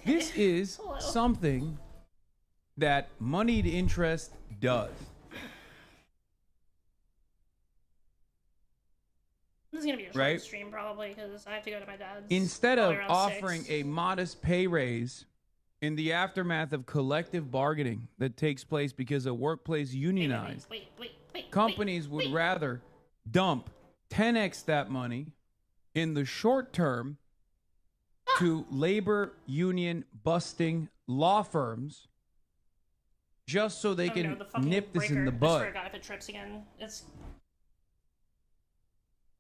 This is Hello. something that moneyed interest does. This is gonna be a short Right? stream probably because I have to go to my dad's. Instead of probably around offering 6. a modest pay raise in the aftermath of collective bargaining that takes place because a workplace unionized, Wait. companies would rather dump 10x that money in the short term to labor union busting law firms just so they Oh, can no, the fucking nip this in breaker. the I bud. swear to God, if it trips again, it's.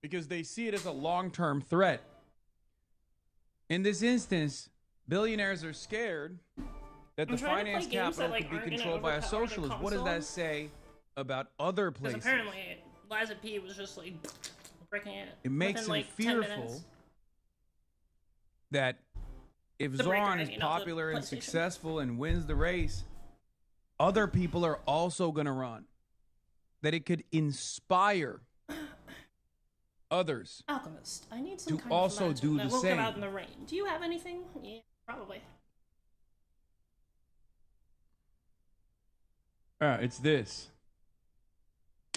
Because they see it as a long-term threat. In this instance, billionaires are scared that the I'm trying to finance play games capital that, like, could be aren't gonna controlled by a overpower the socialist. What does that console. say about other Because places? apparently, Liza P was just like breaking it. It makes within, him like, 10 fearful minutes. that if The breaker, Zoran I is mean, not the popular and PlayStation. successful and wins the race, other people are also going to run. That it could inspire others. Alchemist, I need some To kind also of lantern do that the won't same. come out in the rain. Do you have anything? Yeah, probably. It's this.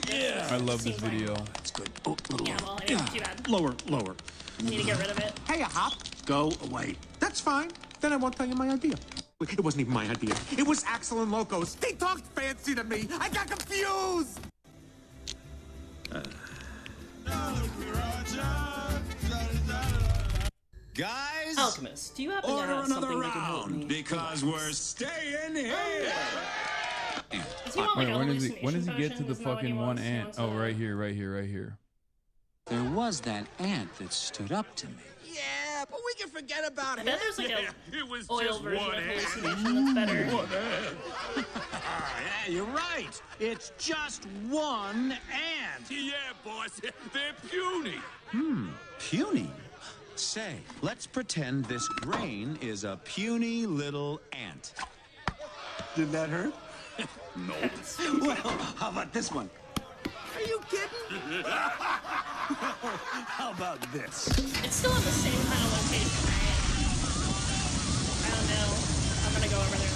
Yeah. I love this video. That's good. Oh, little Yeah, well, I mean, too bad. lower, lower. I need to get rid of it. Hey, Hop. Go away. That's fine. Then I won't tell you my idea. It wasn't even my idea. It was Axel and Locos. They talked fancy to me. I got confused. Guys, Alchemist, do you happen to order have another something that can help me? round because we're staying here. Does he want, like, Wait, a when does he get to hallucination the potion? Isn't that what he fucking one wants? He ant? wants Oh, a- right here, right here, right here. There was that ant that stood up to me. Yeah, but we can forget about I it. bet there's like it was a oil just version one of ant. hallucination that's better. Yeah, you're right. It's just one ant. Yeah, boss, they're puny. Puny. Say, let's pretend this grain is a puny little ant. Did that hurt? No. Well, how about this one? Are you kidding? How about this? It's still in the same kind of location, right? I don't know. I'm gonna go over there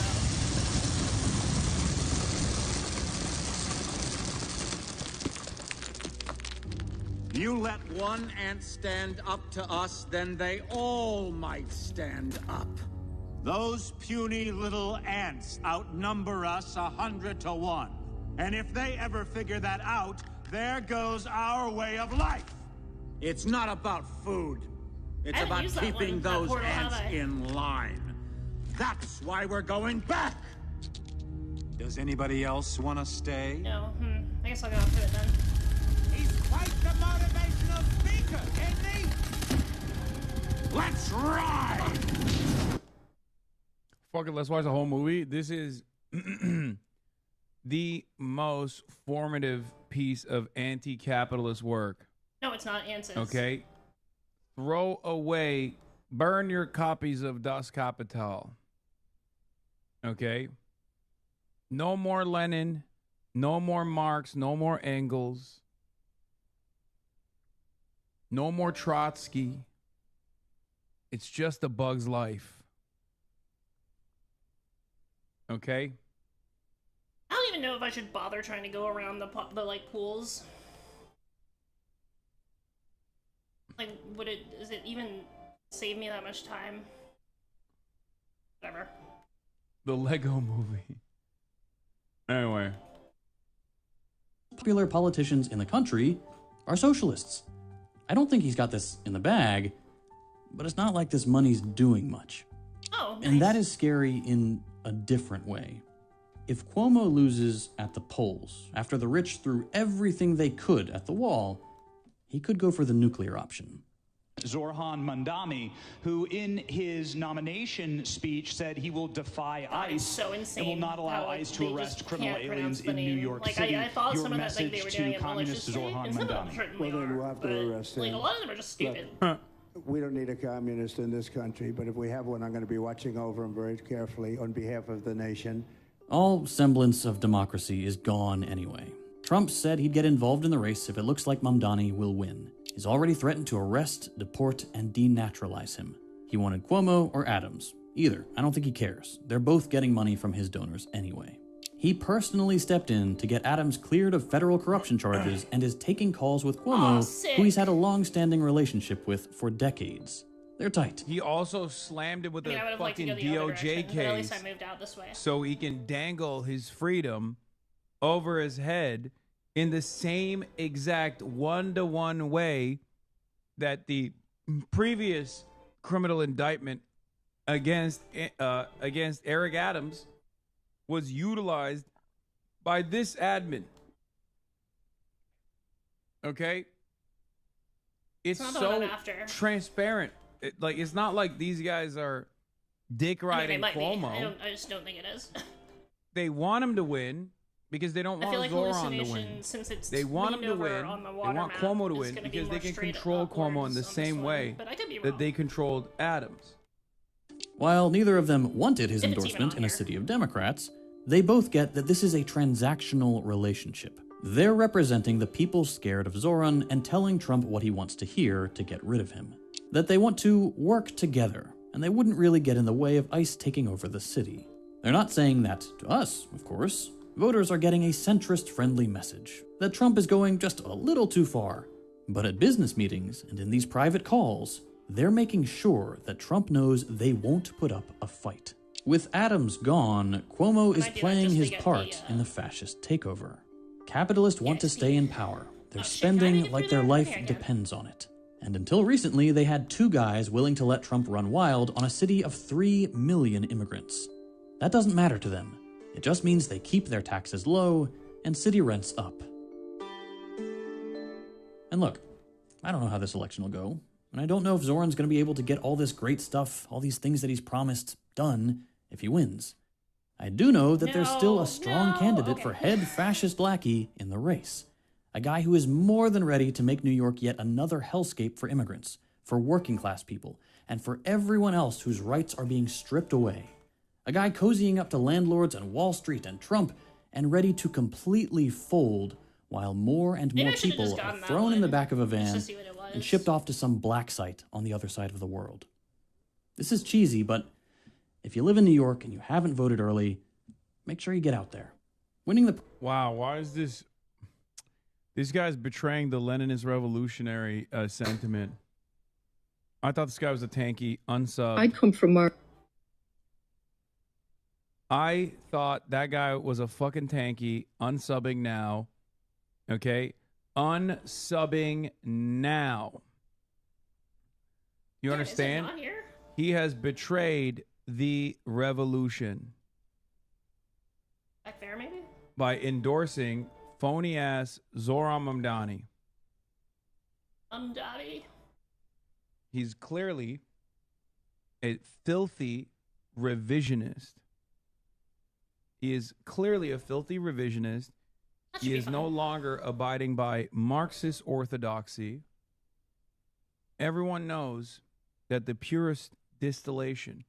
You let one ant stand up to us, then they all might stand up. Those puny little ants outnumber us 100 to 1. And if they ever figure that out, there goes our way of life. It's not about food. It's I haven't about used that keeping one, that those portal, have ants I? in line. That's why we're going back. Does anybody else want to stay? now. No, I guess I'll go after it then. He's quite the motivational speaker, isn't he? Let's ride! Fuck it, let's watch the whole movie. This is the most formative piece of anti-capitalist work. No, it's not Ansys. Okay? Throw away, burn your copies of Das Kapital. Okay? No more Lenin, no more Marx, no more Engels, no more Trotsky. It's just a bug's life. Okay? I don't even know if I should bother trying to go around the like pools. Like, does it even save me that much time? Whatever. The Lego movie. Anyway. Popular politicians in the country are socialists. I don't think he's got this in the bag, but it's not like this money's doing much. Oh, nice. And that is scary in a different way. If Cuomo loses at the polls, after the rich threw everything they could at the wall, he could go for the nuclear option. Zorhan Mandami, who in his nomination speech said he will defy God, it's ICE so insane and will not allow how ICE they to just arrest criminal can't aliens pronounce the in New name. York Like, City. I thought Your some of that, like, they message were to doing it Communist maliciously, Zorhan and some of them Mandami. certainly Well, then are, we'll have to but, arrest like, him. a lot of them are just stupid. We don't need a communist in this country, but if we have one, I'm going to be watching over him very carefully on behalf of the nation. All semblance of democracy is gone anyway. Trump said he'd get involved in the race if it looks like Mamdani will win. He's already threatened to arrest, deport, and denaturalize him. He wanted Cuomo or Adams. either. I don't think he cares. They're both getting money from his donors anyway. He personally stepped in to get Adams cleared of federal corruption charges and is taking calls with Cuomo, who he's had a long-standing relationship with for decades. They're tight. He also slammed it with I mean, I would a have liked to fucking go the other DOJ direction, but at least case I moved out this way. so he can dangle his freedom over his head in the same exact one-to-one way that the previous criminal indictment against Eric Adams was utilized by this admin. Okay? It's not the one so I'm after. transparent. It's not like these guys are dick I mean, riding it might Cuomo. be. I just don't think it is. They want him to win because they don't I want feel like Zoran to hallucination, win. since it's They want him leaned to over win. on the They water want map, Cuomo to it's win gonna be because they more can straight control Cuomo in upwards the on this same one, way but I could be that wrong. they controlled Adams. While neither of them wanted his If it's even endorsement on in a here. city of Democrats, they both get that this is a transactional relationship. They're representing the people scared of Zoran and telling Trump what he wants to hear to get rid of him. That they want to work together, and they wouldn't really get in the way of ICE taking over the city. They're not saying that to us, of course. Voters are getting a centrist-friendly message, that Trump is going just a little too far. But at business meetings and in these private calls, they're making sure that Trump knows they won't put up a fight. With Adams gone, Cuomo is might do that playing just to his get part the, in the fascist takeover. Capitalists want to stay in power. They're shit, can I make spending it like through their there? life Okay, I can. depends on it. And until recently, they had two guys willing to let Trump run wild on a city of 3 million immigrants. That doesn't matter to them. It just means they keep their taxes low and city rents up. And look, I don't know how this election will go, and I don't know if Zoran's going to be able to get all this great stuff, all these things that he's promised, done if he wins. I do know that there's still a strong candidate for head fascist lackey in the race. A guy who is more than ready to make New York yet another hellscape for immigrants, for working class people, and for everyone else whose rights are being stripped away. A guy cozying up to landlords and Wall Street and Trump, and ready to completely fold while more and Maybe more I should've people just are gotten that thrown in the one, back of a just to van see what it was. and shipped off to some black site on the other side of the world. This is cheesy, but if you live in New York and you haven't voted early, make sure you get out there. Winning the... Wow, why is this... This guy's betraying the Leninist revolutionary sentiment. I thought this guy was a tanky, unsub. I come from our... I thought that guy was a fucking tanky, unsubbing now. Okay? Unsubbing now. You understand? Is it not here? He has betrayed the revolution Back there, maybe? by endorsing phony ass Zoran Mamdani. Daddy. He's clearly a filthy revisionist. He is clearly a filthy revisionist. That should He be is no fine. longer abiding by Marxist orthodoxy. Everyone knows that the purest distillation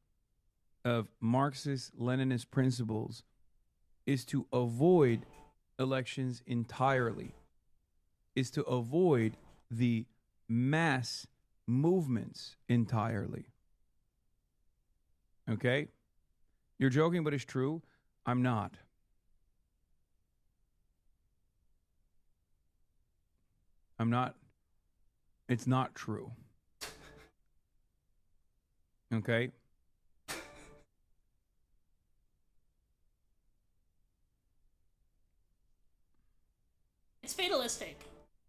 of Marxist Leninist principles is to avoid elections entirely, is to avoid the mass movements entirely. Okay? You're joking, but it's true. I'm not. I'm not. It's not true. Okay? It's fatalistic.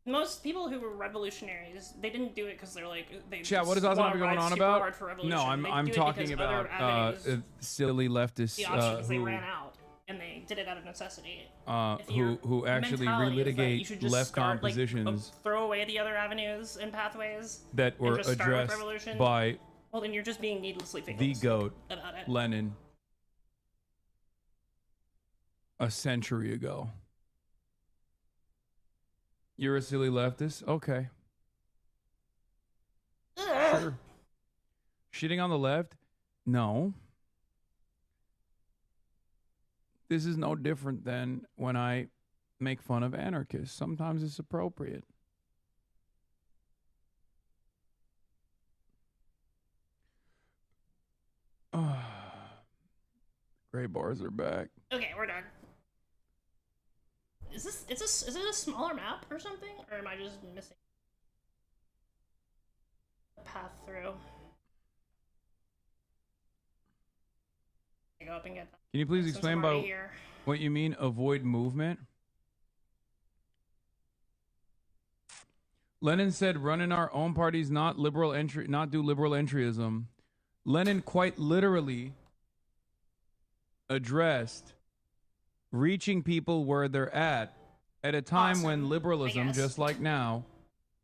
Most people who were revolutionaries, they didn't do it because they're like they. Chat, what is just Osama wanna going ride on super about? hard for revolution. No, They I'm do it talking because other about avenues, silly leftists the options they who ran out, and they did it out of necessity. If who your actually mentality is that you relitigate should just left start, like, positions throw away the other avenues and pathways that and were just start with addressed revolution. by Well, then you're just being needlessly the fatalistic GOAT, about it. Lenin, a century ago. You're a silly leftist? Okay. Sure. Shitting on the left? No. This is no different than when I make fun of anarchists. Sometimes it's appropriate. Gray bars are back. Okay, we're done. Is it a smaller map or something? Or am I just missing the path through? Go up and get that. Can you please Since explain I'm already about here. what you mean avoid movement? Lenin said running our own parties not do liberal entryism. Lenin quite literally addressed reaching people where they're at a time when liberalism, just like now,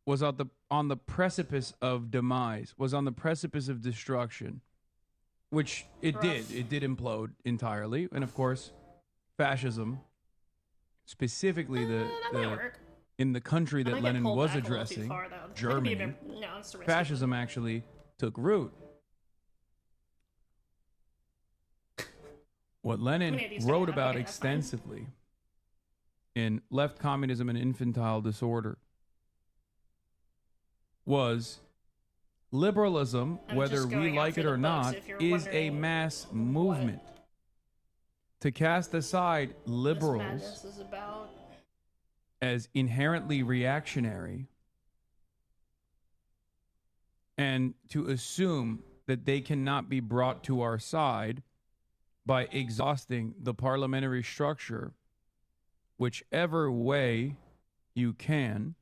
was on the precipice of demise, was on the precipice of destruction, which it did. It did implode entirely. And of course, fascism, specifically in the country that Lenin was addressing, Germany, fascism actually took root. What Lenin wrote about extensively in Left Communism and Infantile Disorder was liberalism, whether we like it or not, is a mass movement. To cast aside liberals as inherently reactionary and to assume that they cannot be brought to our side by exhausting the parliamentary structure whichever way you can,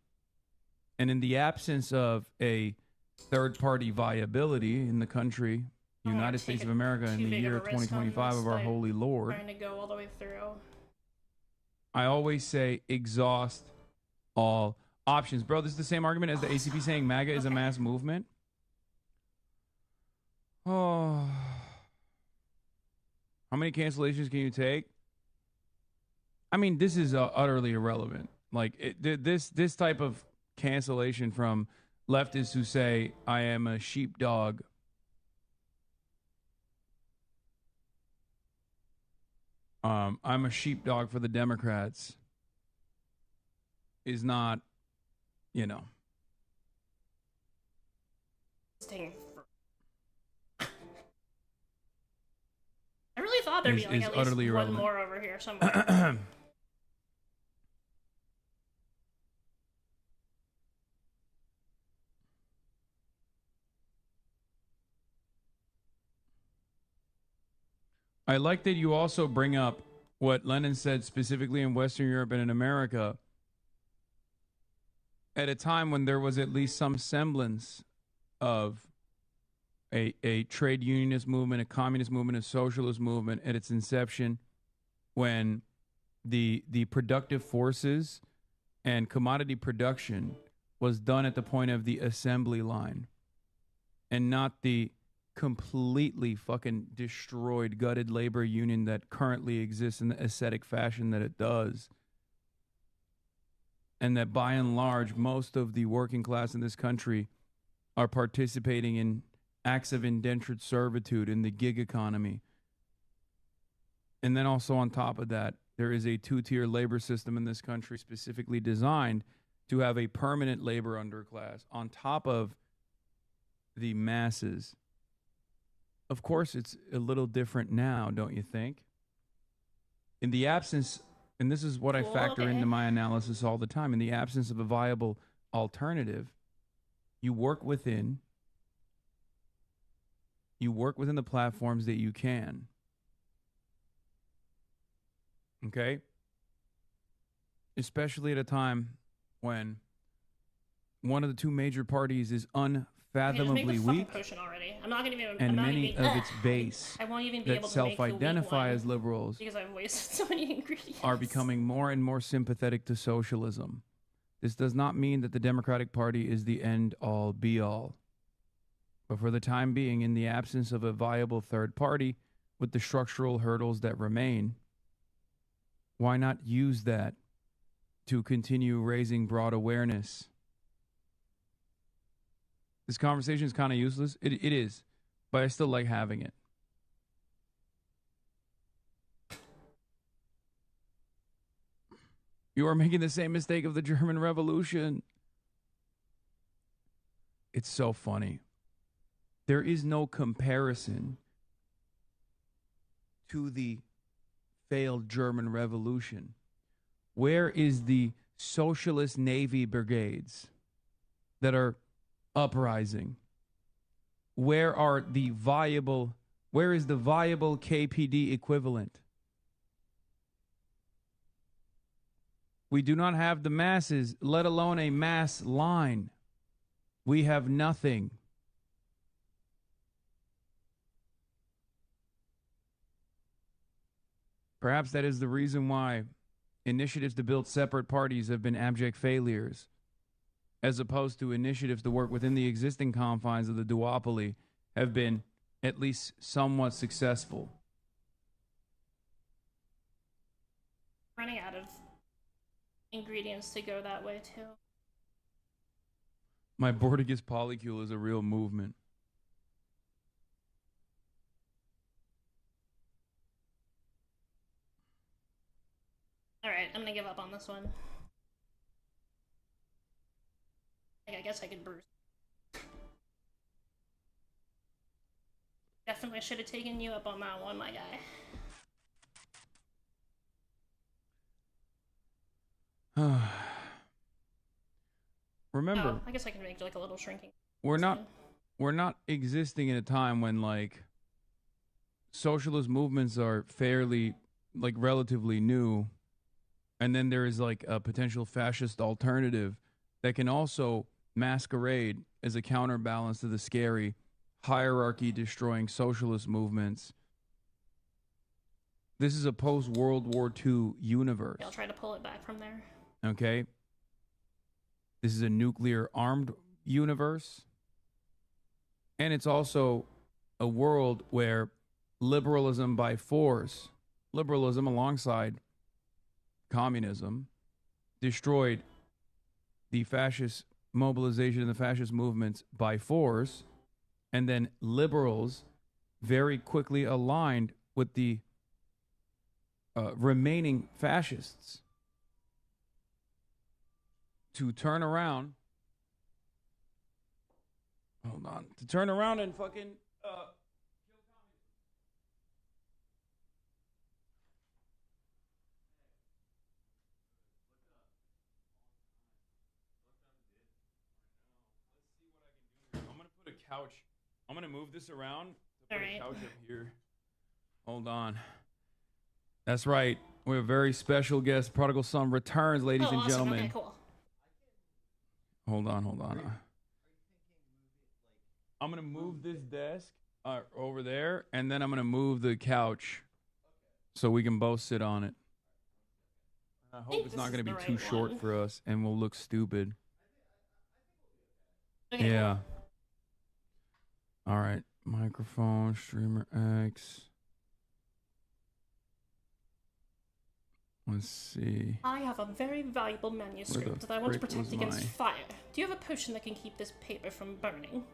and in the absence of a third-party viability in the country, United States of America, in the year 2025 of our holy Lord, trying to go all the way through. I always say exhaust all options. Bro, this is the same argument as the ACP saying MAGA is a mass movement. Oh... How many cancellations can you take? I mean, this is utterly irrelevant. Like this type of cancellation from leftists who say I am a sheepdog. I'm a sheepdog for the Democrats. Is not, you know. I really thought there'd be like at least one irrelevant. more over here somewhere. I like that you also bring up what Lenin said specifically in Western Europe and in America at a time when there was at least some semblance of a trade unionist movement, a communist movement, a socialist movement at its inception, when the productive forces and commodity production was done at the point of the assembly line and not the completely fucking destroyed, gutted labor union that currently exists in the ascetic fashion that it does. And that by and large, most of the working class in this country are participating in acts of indentured servitude in the gig economy. And then also on top of that, there is a two-tier labor system in this country specifically designed to have a permanent labor underclass on top of the masses. Of course, it's a little different now, don't you think? In the absence, and this is what I factor into my analysis all the time, in the absence of a viable alternative, you work within the platforms that you can. Okay? Especially at a time when one of the two major parties is unfathomably weak, I'm not gonna even, and many of its base I won't even be that able to make the weak self-identify one as liberals because I've wasted so many ingredients. are becoming more and more sympathetic to socialism. This does not mean that the Democratic Party is the end-all, be-all. But for the time being, in the absence of a viable third party with the structural hurdles that remain, why not use that to continue raising broad awareness? This conversation is kind of useless. It is, but I still like having it. You are making the same mistake of the German Revolution. It's so funny. There is no comparison to the failed German Revolution? Where is the socialist Navy brigades that are uprising? Where is the viable KPD equivalent? We do not have the masses, let alone a mass line. We have nothing. Perhaps that is the reason why initiatives to build separate parties have been abject failures, as opposed to initiatives to work within the existing confines of the duopoly have been at least somewhat successful. Running out of ingredients to go that way too. My board against polycule is a real movement. Alright, I'm gonna give up on this one. I guess I could bruise. Definitely should have taken you up on that one, my guy. Remember, Oh, I guess I can make like a little shrinking. we're not existing in a time when like socialist movements are fairly like relatively new, and then there is like a potential fascist alternative that can also masquerade as a counterbalance to the scary hierarchy destroying socialist movements. This is a post-World War II universe. I'll try to pull it back from there. Okay? This is a nuclear armed universe. And it's also a world where liberalism by force, liberalism alongside communism, destroyed the fascist mobilization and the fascist movements by force, and then liberals very quickly aligned with the remaining fascists to turn around. Hold on. To turn around and fucking I'm gonna put a couch. I'm gonna move this around to put a couch up here. Hold on. That's right. We have a very special guest. Prodigal Son returns, ladies and awesome. gentlemen. Okay, cool. Hold on. I'm gonna move this desk over there, and then I'm gonna move the couch so we can both sit on it. I hope it's not gonna be too short for us, and we'll look stupid. Okay, yeah. All right. Microphone, Streamer X. Let's see. I have a very valuable manuscript that I want to protect against fire. Do you have a potion that can keep this paper from burning?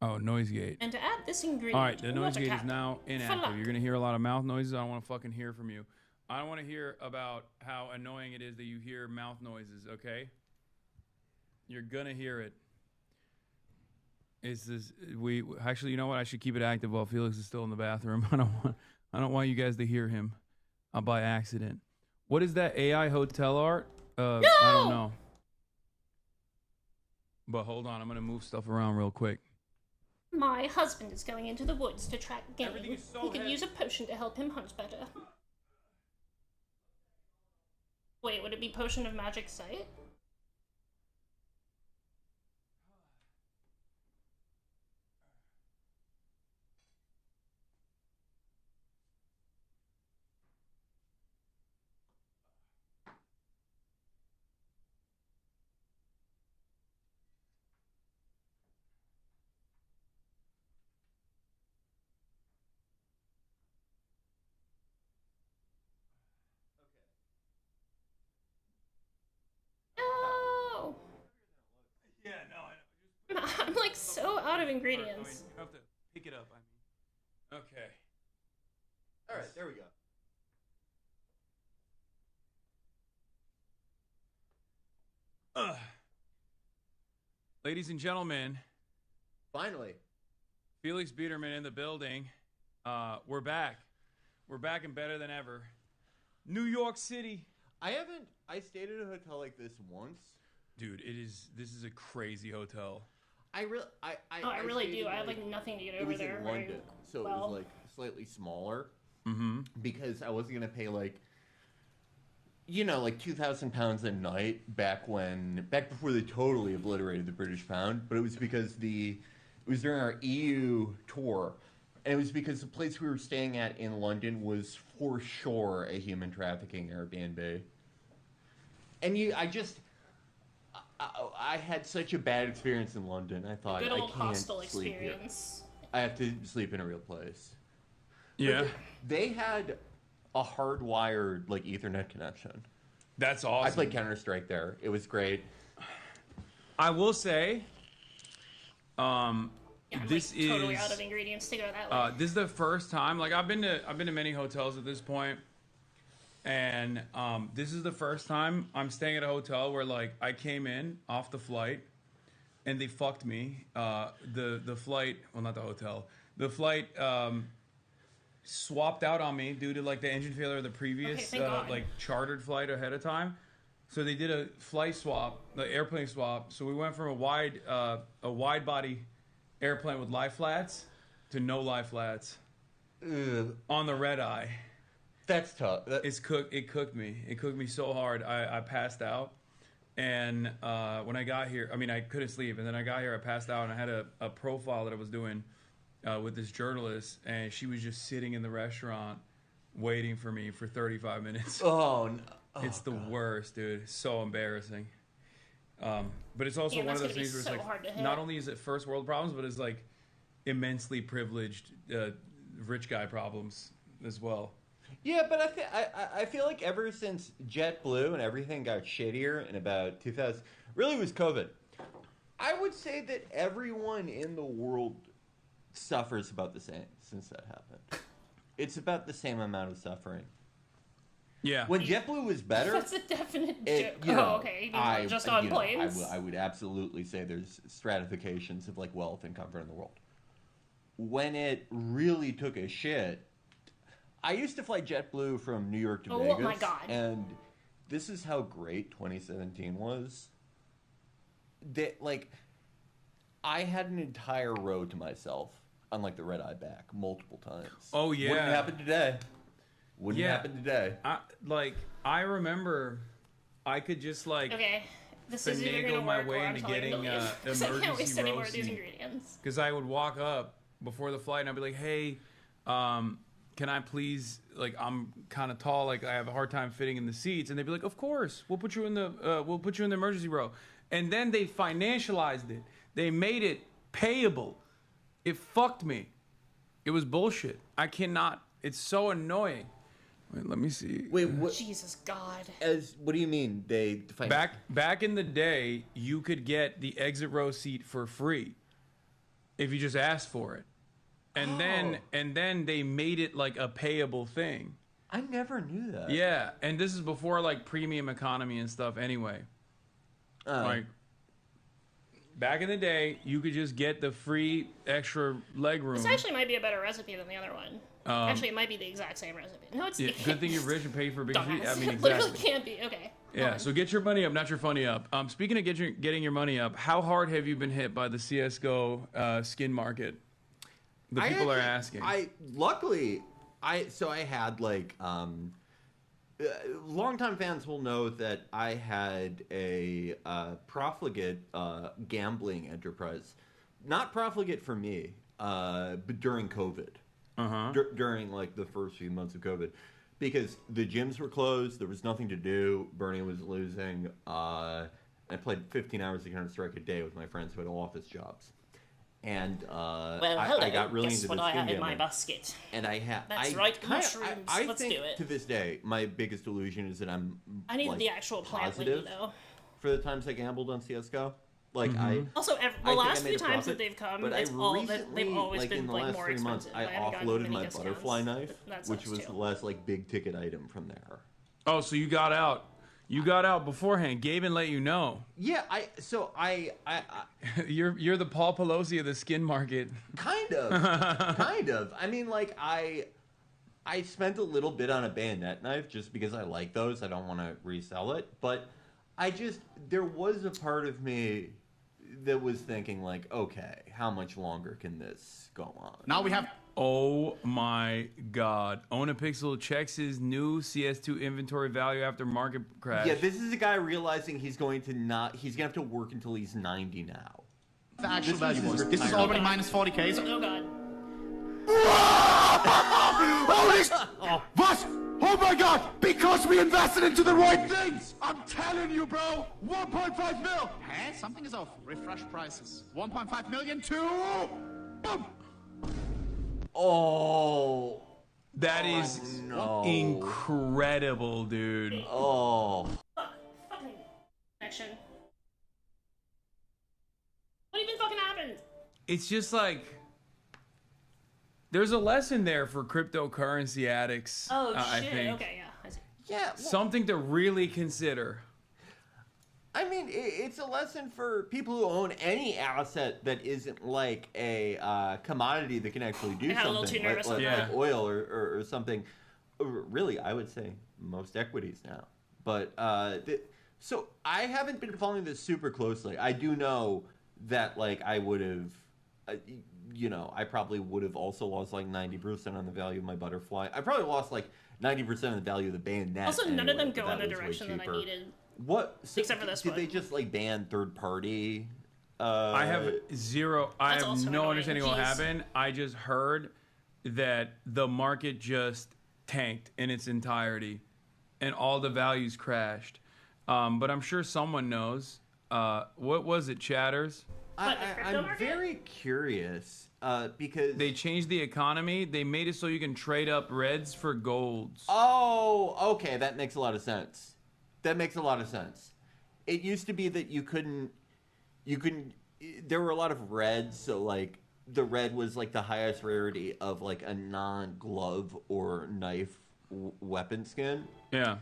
Oh, noise gate. And to add this ingredient, all right, the noise water gate cap. is now inactive. You're going to hear a lot of mouth noises. I don't want to fucking hear from you. I don't want to hear about how annoying it is that you hear mouth noises, okay? You're going to hear it. It's this, actually, you know what? I should keep it active while Felix is still in the bathroom. I don't want you guys to hear him by accident. What is that AI hotel art? No! I don't know. But hold on, I'm going to move stuff around real quick. My husband is going into the woods to track game. Everything is so he could heavy. use a potion to help him hunt better. Wait, would it be Potion of Magic Sight? No! Yeah, no, I know. I'm like so out of ingredients. You have to pick it up, I mean. Okay. All right, there we go. Ladies and gentlemen. Finally. Felix Biederman in the building. We're back. We're back and better than ever. New York City. I stayed at a hotel like this once. Dude, this is a crazy hotel. I really do. I have like nothing to get over there. It was in London, so it was like slightly smaller. Mm-hmm. Because I wasn't gonna pay like, like £2,000 a night back before they totally obliterated the British pound. But it was because it was during our EU tour, and it was because the place we were staying at in London was for sure a human trafficking Airbnb. And I had such a bad experience in London. I thought, good old I can't hostel sleep experience. Here. I have to sleep in a real place. Yeah. They had a hardwired like Ethernet connection. That's awesome. I played Counter-Strike there. It was great. I will say, this is totally out of ingredients to go that way. this is the first time. Like I've been to many hotels at this point, and this is the first time I'm staying at a hotel where like I came in off the flight, and they fucked me. The flight, well, not the hotel. The flight swapped out on me due to like the engine failure of the previous like chartered flight ahead of time. So they did a flight swap, the airplane swap. So we went from a wide body airplane with lie flats to no lie flats. Ugh. On the red eye. That's tough. It cooked me. It cooked me so hard. I passed out. And when I got here, I mean, I couldn't sleep. And then I got here, I passed out, and I had a profile that I was doing with this journalist, and she was just sitting in the restaurant waiting for me for 35 minutes. Oh, no. It's the worst, dude. It's so embarrassing. But it's also one of those things where it's like, not only is it first world problems, but it's like immensely privileged rich guy problems as well. Yeah, but I feel like ever since JetBlue and everything got shittier in about 2000, really was COVID. I would say that everyone in the world suffers about the same since that happened. It's about the same amount of suffering. Yeah. When JetBlue was better, that's a definite joke. Okay. Just on planes. I would absolutely say there's stratifications of like wealth and comfort in the world. When it really took a shit, I used to fly JetBlue from New York to Vegas. Oh my God. And this is how great 2017 was. I had an entire row to myself on like the red eye back multiple times. Oh yeah. Wouldn't happen today. Wouldn't happen today. I remember I could just like this is either gonna my work way or I'm into telling you to getting leave. I can't waste emergency any row more of these seat. ingredients. Because I would walk up before the flight and I'd be like, hey, can I please, like, I'm kind of tall, like I have a hard time fitting in the seats, and they'd be like, of course, we'll put you in the emergency row. And then they financialized it. They made it payable. It fucked me. It was bullshit. I cannot. It's so annoying. Wait, let me see. Wait, what? Jesus God. What do you mean they back in the day, you could get the exit row seat for free if you just asked for it. And then they made it like a payable thing. I never knew that. Yeah, and this is before like premium economy and stuff anyway. Like back in the day, you could just get the free extra leg room. This actually might be a better recipe than the other one. Actually, it might be the exact same recipe. No, it's good thing you're rich and paid for a big treat. I mean, It exactly. literally can't be. Okay. Yeah, so get your money up, not your funny up. Speaking of getting your money up, how hard have you been hit by the CSGO skin market? The people are asking. Luckily, I had like longtime fans will know that I had a profligate gambling enterprise, not profligate for me, but during COVID, during like the first few months of COVID, because the gyms were closed, there was nothing to do. Bernie was losing. I played 15 hours of Counter-Strike a day with my friends who had office jobs. And I got really into what this I have skin in my gaming. basket. And I have. That's right, mushrooms. Let's think do it. To this day, my biggest illusion is that I need like, the actual plant positive though. for the times I gambled on CS:GO. Like Also, the last few times that they've come, but it's they've always like been in the like last more 3 months, expensive. I haven't gotten offloaded many my discounts. butterfly knife, That which sucks, was too. the last like big ticket item from there. Oh, so you got out. You got out beforehand. Gaben let you know. Yeah, You're the Paul Pelosi of the skin market. Kind of. I mean, like I spent a little bit on a bayonet knife just because I like those. I don't want to resell it, but there was a part of me that was thinking like, okay, how much longer can this go on? Now we have. Oh my God! Onapixel checks his new CS2 inventory value after market crash. Yeah, this is a guy realizing he's gonna have to work until he's 90 now. The actual value was. This is already minus 40k. So... Oh God. What? Oh my God! Because we invested into the right things! I'm telling you, bro! 1.5 mil! Hey, something is off. Refresh prices. 1.5 million to. Boom! Oh. That is incredible, dude. Oh. Fucking connection. What even fucking happened? It's just like there's a lesson there for cryptocurrency addicts. Oh I shit. think. Okay, yeah. I see. Yeah. Well, Something to really consider. I mean, it's a lesson for people who own any asset that isn't like a commodity that can actually do I got a little something, too nervous like with that. oil or something. Really, I would say most equities now. But so I haven't been following this super closely. I do know that like I would have, I probably would have also lost like 90% on the value of my butterfly. I probably lost like 90% of the value of the bayonet. Also, none of them go in the that was way direction that I cheaper. needed. What? So Except for this did one. they just like ban third party? I have zero. I That's have also no annoying. understanding what Jeez. happened. I just heard that the market just tanked in its entirety, and all the values crashed. But I'm sure someone knows. What was it, Chatters? What, the crypto I'm market? very curious because They changed the economy. They made it so you can trade up reds for golds. Oh, okay, that makes a lot of sense. That makes a lot of sense. It used to be that you couldn't. There were a lot of reds, so like the red was like the highest rarity of like a non-glove or knife weapon skin. Yeah.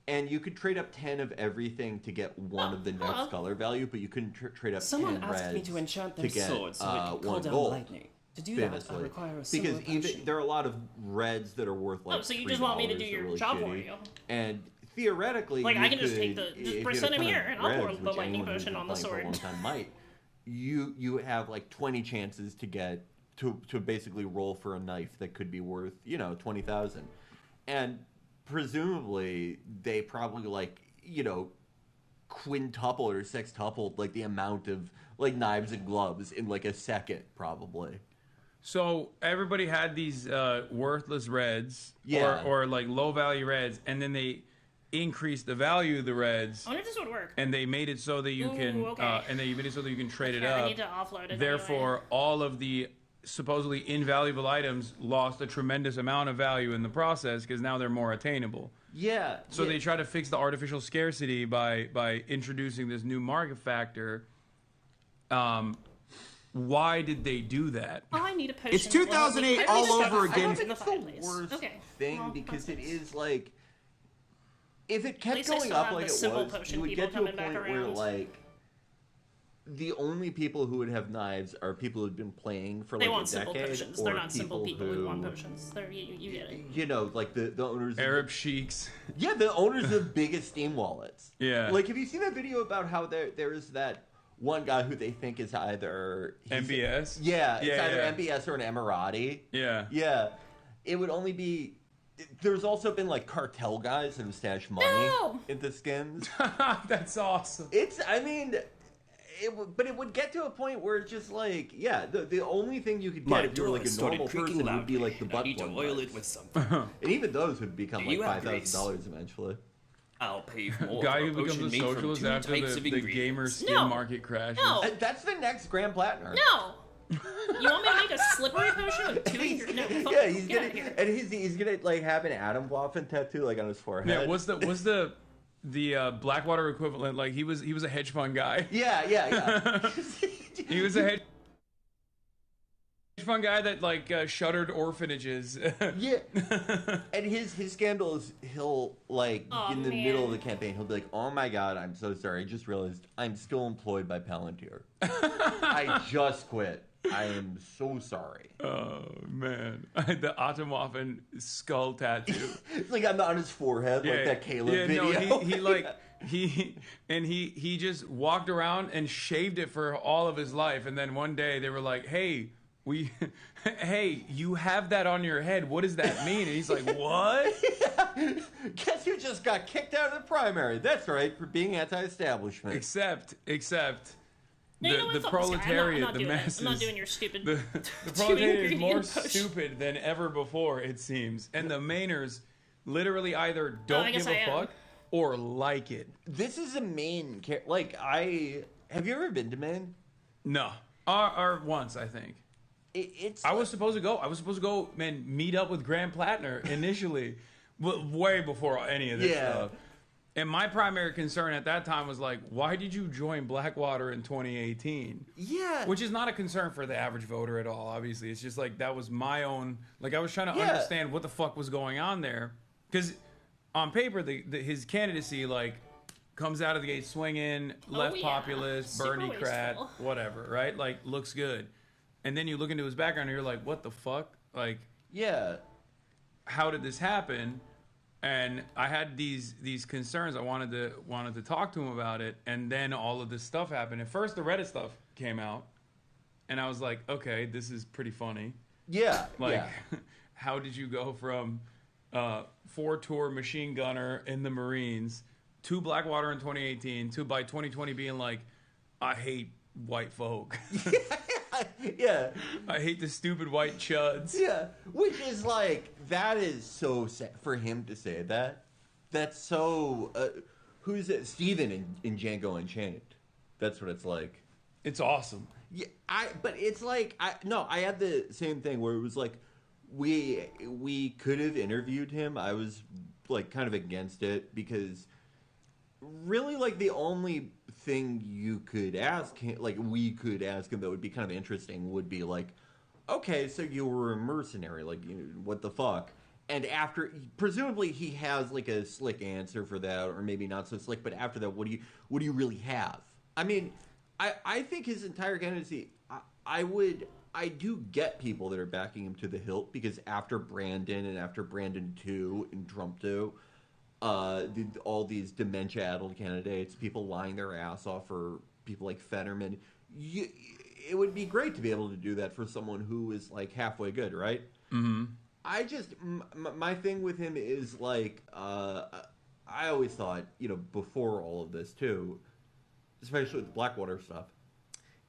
And you could trade up 10 of everything to get one of the next color value, but you couldn't trade up Someone 10 asked me reds to enchant their get swords so it can call one down gold. lightning. To do that, I Famously. require a silver Because potion. there are a lot of reds that are worth like Oh, so you just want me to $3 do that are your really job for shitty. you. And theoretically, Like, you I can just could, take the- if just you press had a them ton here, of and I'll pour reds, the which lightning anyone who's potion been on the playing for a sword. long time might, you have like 20 chances to get to basically roll for a knife that could be worth 20,000, and presumably they probably like quintupled or sextupled like the amount of like knives and gloves in like a second probably. So everybody had these worthless reds, Yeah. or like low value reds, and then they increased the value of the reds. I wonder if this would work. And they made it so that you Ooh, can, okay. and they made it so that you can trade it Okay, I up. need to offload it Therefore, all of the supposedly invaluable items lost a tremendous amount of value in the process because now they're more attainable. Yeah. So they try to fix the artificial scarcity by introducing this new market factor. Why did they do that? Oh, I need a potion. It's 2008 all over again. In the fireplace. Worst Okay. thing Well, because that's it nice. is like if it At kept least I going still up have like the it simple was, potion you would people get to a coming back point where around. like the only people who would have knives are people who'd been playing for They like want a simple decade, potions. or They're not simple people who want who, potions. They're, you get it. like the owners Arab sheiks. Yeah, the owners of biggest Steam wallets. Yeah. Like, have you seen that video about how there is that one guy who they think is either MBS? Yeah, it's Yeah, either yeah. MBS or an Emirati. Yeah. Yeah. It would only be. There's also been like cartel guys that have stashed money No! into skins. That's awesome. I mean, but it would get to a point where it's just like, yeah, the only thing you could get My if you were door like a started normal creaking person would be loudly, like the and I butt need to plug oil knives. it with something. And even those would become Do like you have $5,000 eventually. I'll pay more Guy for who a becomes potion a made from socialist 2 after types of the gamer ingredients. skin No. market crashes. No. That's the next Grand Platinum. No. You want me to make a slippery potion with 2 ingredients? No. Fuck, Yeah, he's get gonna out of here. and he's gonna like have an Adam Waffen tattoo like on his forehead. Yeah, what's the Blackwater equivalent? Like he was a hedge fund guy. Yeah. He was a hedge fund guy that like shuttered orphanages. Yeah. And his scandal is he'll like Aw, in the man. middle of the campaign he'll be like, "Oh my god, I'm so sorry. I just realized I'm still employed by Palantir. I just quit." I am so sorry. Oh man, the Atomwaffen skull tattoo. It's like on his forehead, like that Caleb video. No, he like he just walked around and shaved it for all of his life, and then one day they were like, "Hey, hey, you have that on your head. What does that mean?" And he's like, "What?" Guess who just got kicked out of the primary? That's right, for being anti-establishment. Except No, you know what? the Fuck this guy. proletariat, I'm not the doing it. masses. I'm not doing your stupid. The two proletariat is more ingredient push. stupid than ever before, it seems, and the Mainers literally either I don't guess give a I am. fuck or like it. This is a Maine like have you ever been to Maine? No, or once I think. It's. I was supposed to go. I was supposed to go and meet up with Graham Plattner initially, way before any of this stuff. And my primary concern at that time was like, why did you join Blackwater in 2018? Yeah. Which is not a concern for the average voter at all, obviously. It's just like, that was my own, like I was trying to understand what the fuck was going on there. Because on paper, his candidacy, like, comes out of the gate swinging, left populist, Super Bernie crat, wasteful. whatever, right? Like, looks good. And then you look into his background and you're like, what the fuck? Like, how did this happen? And I had these concerns. I wanted to talk to him about it, and then all of this stuff happened. At first, the Reddit stuff came out, and I was like, okay, this is pretty funny. Yeah. Like, how did you go from 4-tour machine gunner in the Marines to Blackwater in 2018 to by 2020 being like, I hate white folk. Yeah. I hate the stupid white chuds. Yeah. Which is like, that is so sad for him to say that. That's so. Who's it? Steven in Django Unchained. That's what it's like. It's awesome. Yeah. But it's like, I had the same thing where it was like, we could have interviewed him. I was like kind of against it because really like the only thing you could ask him, like we could ask him that would be kind of interesting would be like, okay, so you were a mercenary, like what the fuck? And after, presumably he has like a slick answer for that, or maybe not so slick, but after that, what do you really have? I mean, I think his entire candidacy, I do get people that are backing him to the hilt, because after Brandon and after Brandon 2 and Trump 2, all these dementia-addled candidates, people lying their ass off for people like Fetterman. It would be great to be able to do that for someone who is like halfway good, right? Mm-hmm. I just, my thing with him is like, I always thought, before all of this too, especially with the Blackwater stuff.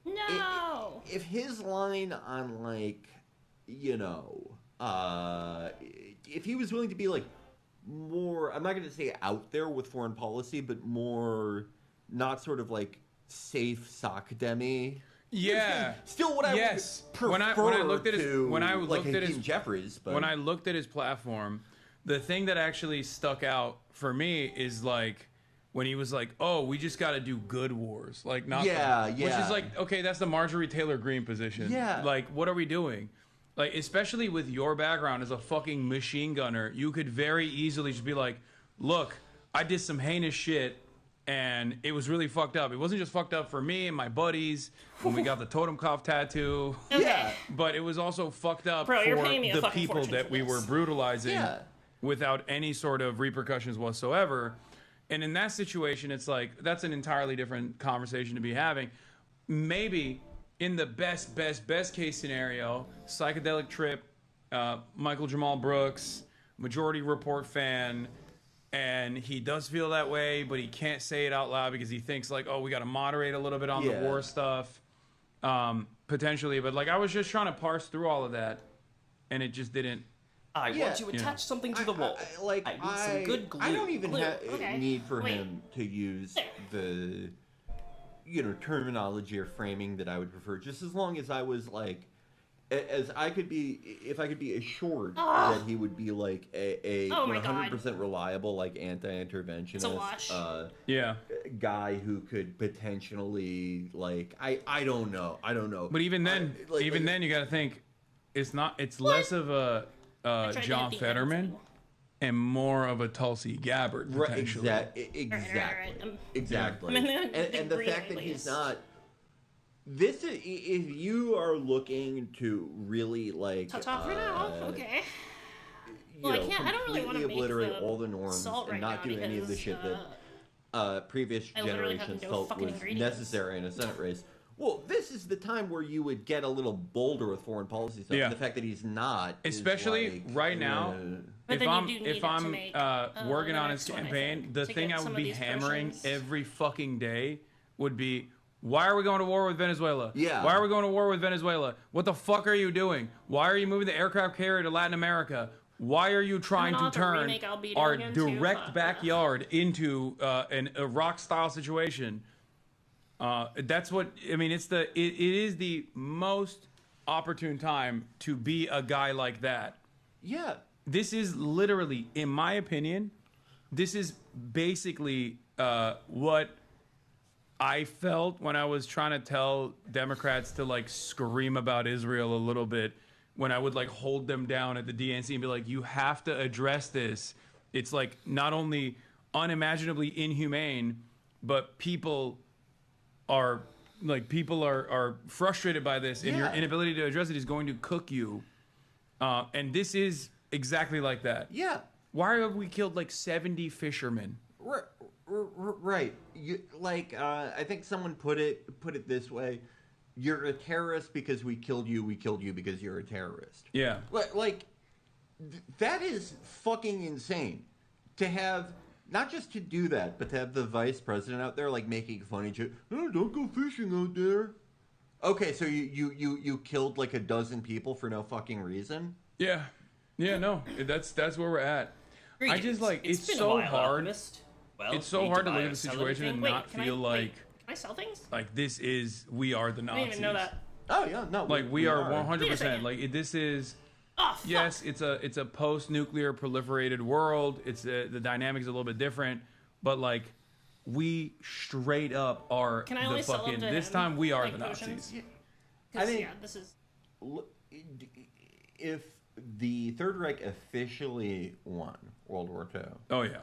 No! If his line on like, if he was willing to be like, more, I'm not going to say out there with foreign policy, but more not sort of like safe sock demi. Yeah. Still what I would prefer when I looked at his Hakeem Jeffries, but when I looked at his platform, the thing that actually stuck out for me is like when he was like, "Oh, we just got to do good wars." Like not which is like, okay, that's the Marjorie Taylor Greene position. Yeah. Like what are we doing? Like, especially with your background as a fucking machine gunner, you could very easily just be like, look, I did some heinous shit, and it was really fucked up. It wasn't just fucked up for me and my buddies when we got the Totenkopf tattoo. Yeah. But it was also fucked up Bro, you're for paying me a the fucking people fortune that for we this. were brutalizing Yeah. without any sort of repercussions whatsoever. And in that situation, it's like, that's an entirely different conversation to be having. Maybe in the best case scenario, psychedelic trip, Michael Jamal Brooks, Majority Report fan, and he does feel that way, but he can't say it out loud because he thinks like, oh, we got to moderate a little bit on the war stuff, potentially. But like, I was just trying to parse through all of that, and it just didn't. I want to attach something to the wall. I need some good glue. I don't even Glue. have Okay. need for Wait. him to use the terminology or framing that I would prefer, just as long as I was like, as I could be, if I could be assured that he would be like a Oh my God. 100% reliable, like anti-interventionist It's a wash. guy who could potentially like, I don't know. But even then, then you got to think, it's less of a tried to John beat Fetterman and more of a Tulsi Gabbard Right, potentially. exactly. All right. Exactly. I'm in the And the green fact that at he's least. not, This is if you are looking to really like Touch off for now. Okay. You Well, I know, can't. I don't really want to completely make obliterate the all the norms salt and right not now do any of the because, shit that previous I literally have generations no felt fucking was ingredients. necessary in a Senate race. Well, this is the time where you would get a little bolder with foreign policy stuff. Yeah. And the fact that he's not, especially is like, right now. But If I'm working on his campaign, the thing I would be hammering every fucking day would be, why are we going to war with Venezuela? Yeah. Why are we going to war with Venezuela? What the fuck are you doing? Why are you moving the aircraft carrier to Latin America? Why are you trying to turn our direct backyard into an Iraq-style situation? That's what I mean. It is the most opportune time to be a guy like that. Yeah. This is literally, in my opinion, this is basically what I felt when I was trying to tell Democrats to like scream about Israel a little bit, when I would like hold them down at the DNC and be like, you have to address this. It's like not only unimaginably inhumane, but people are frustrated by this, and your inability to address it is going to cook you. And this is exactly like that. Yeah. Why have we killed like 70 fishermen? Right. I think someone put it this way: you're a terrorist because we killed you. We killed you because you're a terrorist. Yeah. That is fucking insane. To have not just to do that, but to have the vice president out there like making funny jokes. Oh, don't go fishing out there. Okay, so you killed like a dozen people for no fucking reason. Yeah. Yeah. No, that's where we're at. I just like it's been a so while, hard. Alchemist. Well, It's so need hard to to look buy at or the sell situation and anything? not Wait, feel like can I sell things? this is we are the I Nazis. didn't even know that. Oh yeah, no. Like we are 100%. second. Like this is. Oh, fuck. Yes, it's a post-nuclear proliferated world. It's the dynamics a little bit different, but like we straight up are Can I the only sell fucking. them to This him, time we are like the potions? Nazis. I think this is. If the Third Reich officially won World War II, Oh yeah.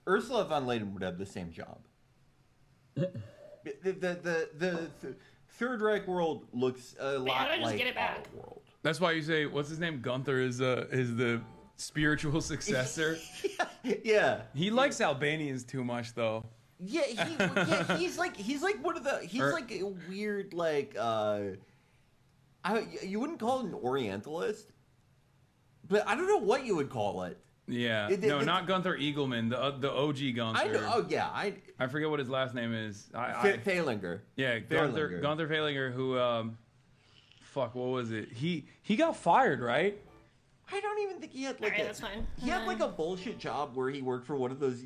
Ursula von Leyen would have the same job. The Third Reich world looks a lot how do I just like get it back? our world. That's why you say, what's his name? Gunther is the spiritual successor. Yeah. He likes Albanians too much though. Yeah, he's like one of the like a weird like you wouldn't call it an Orientalist, but I don't know what you would call it. Yeah. Not Gunther Eagleman, the OG Gunther. I know. Oh yeah, I forget what his last name is. Fehlinger. Yeah, Fehlinger. Gunther Fehlinger, who fuck, what was it? He got fired, right? I don't even think he had like Alright, that's fine. He had like a bullshit job where he worked for one of those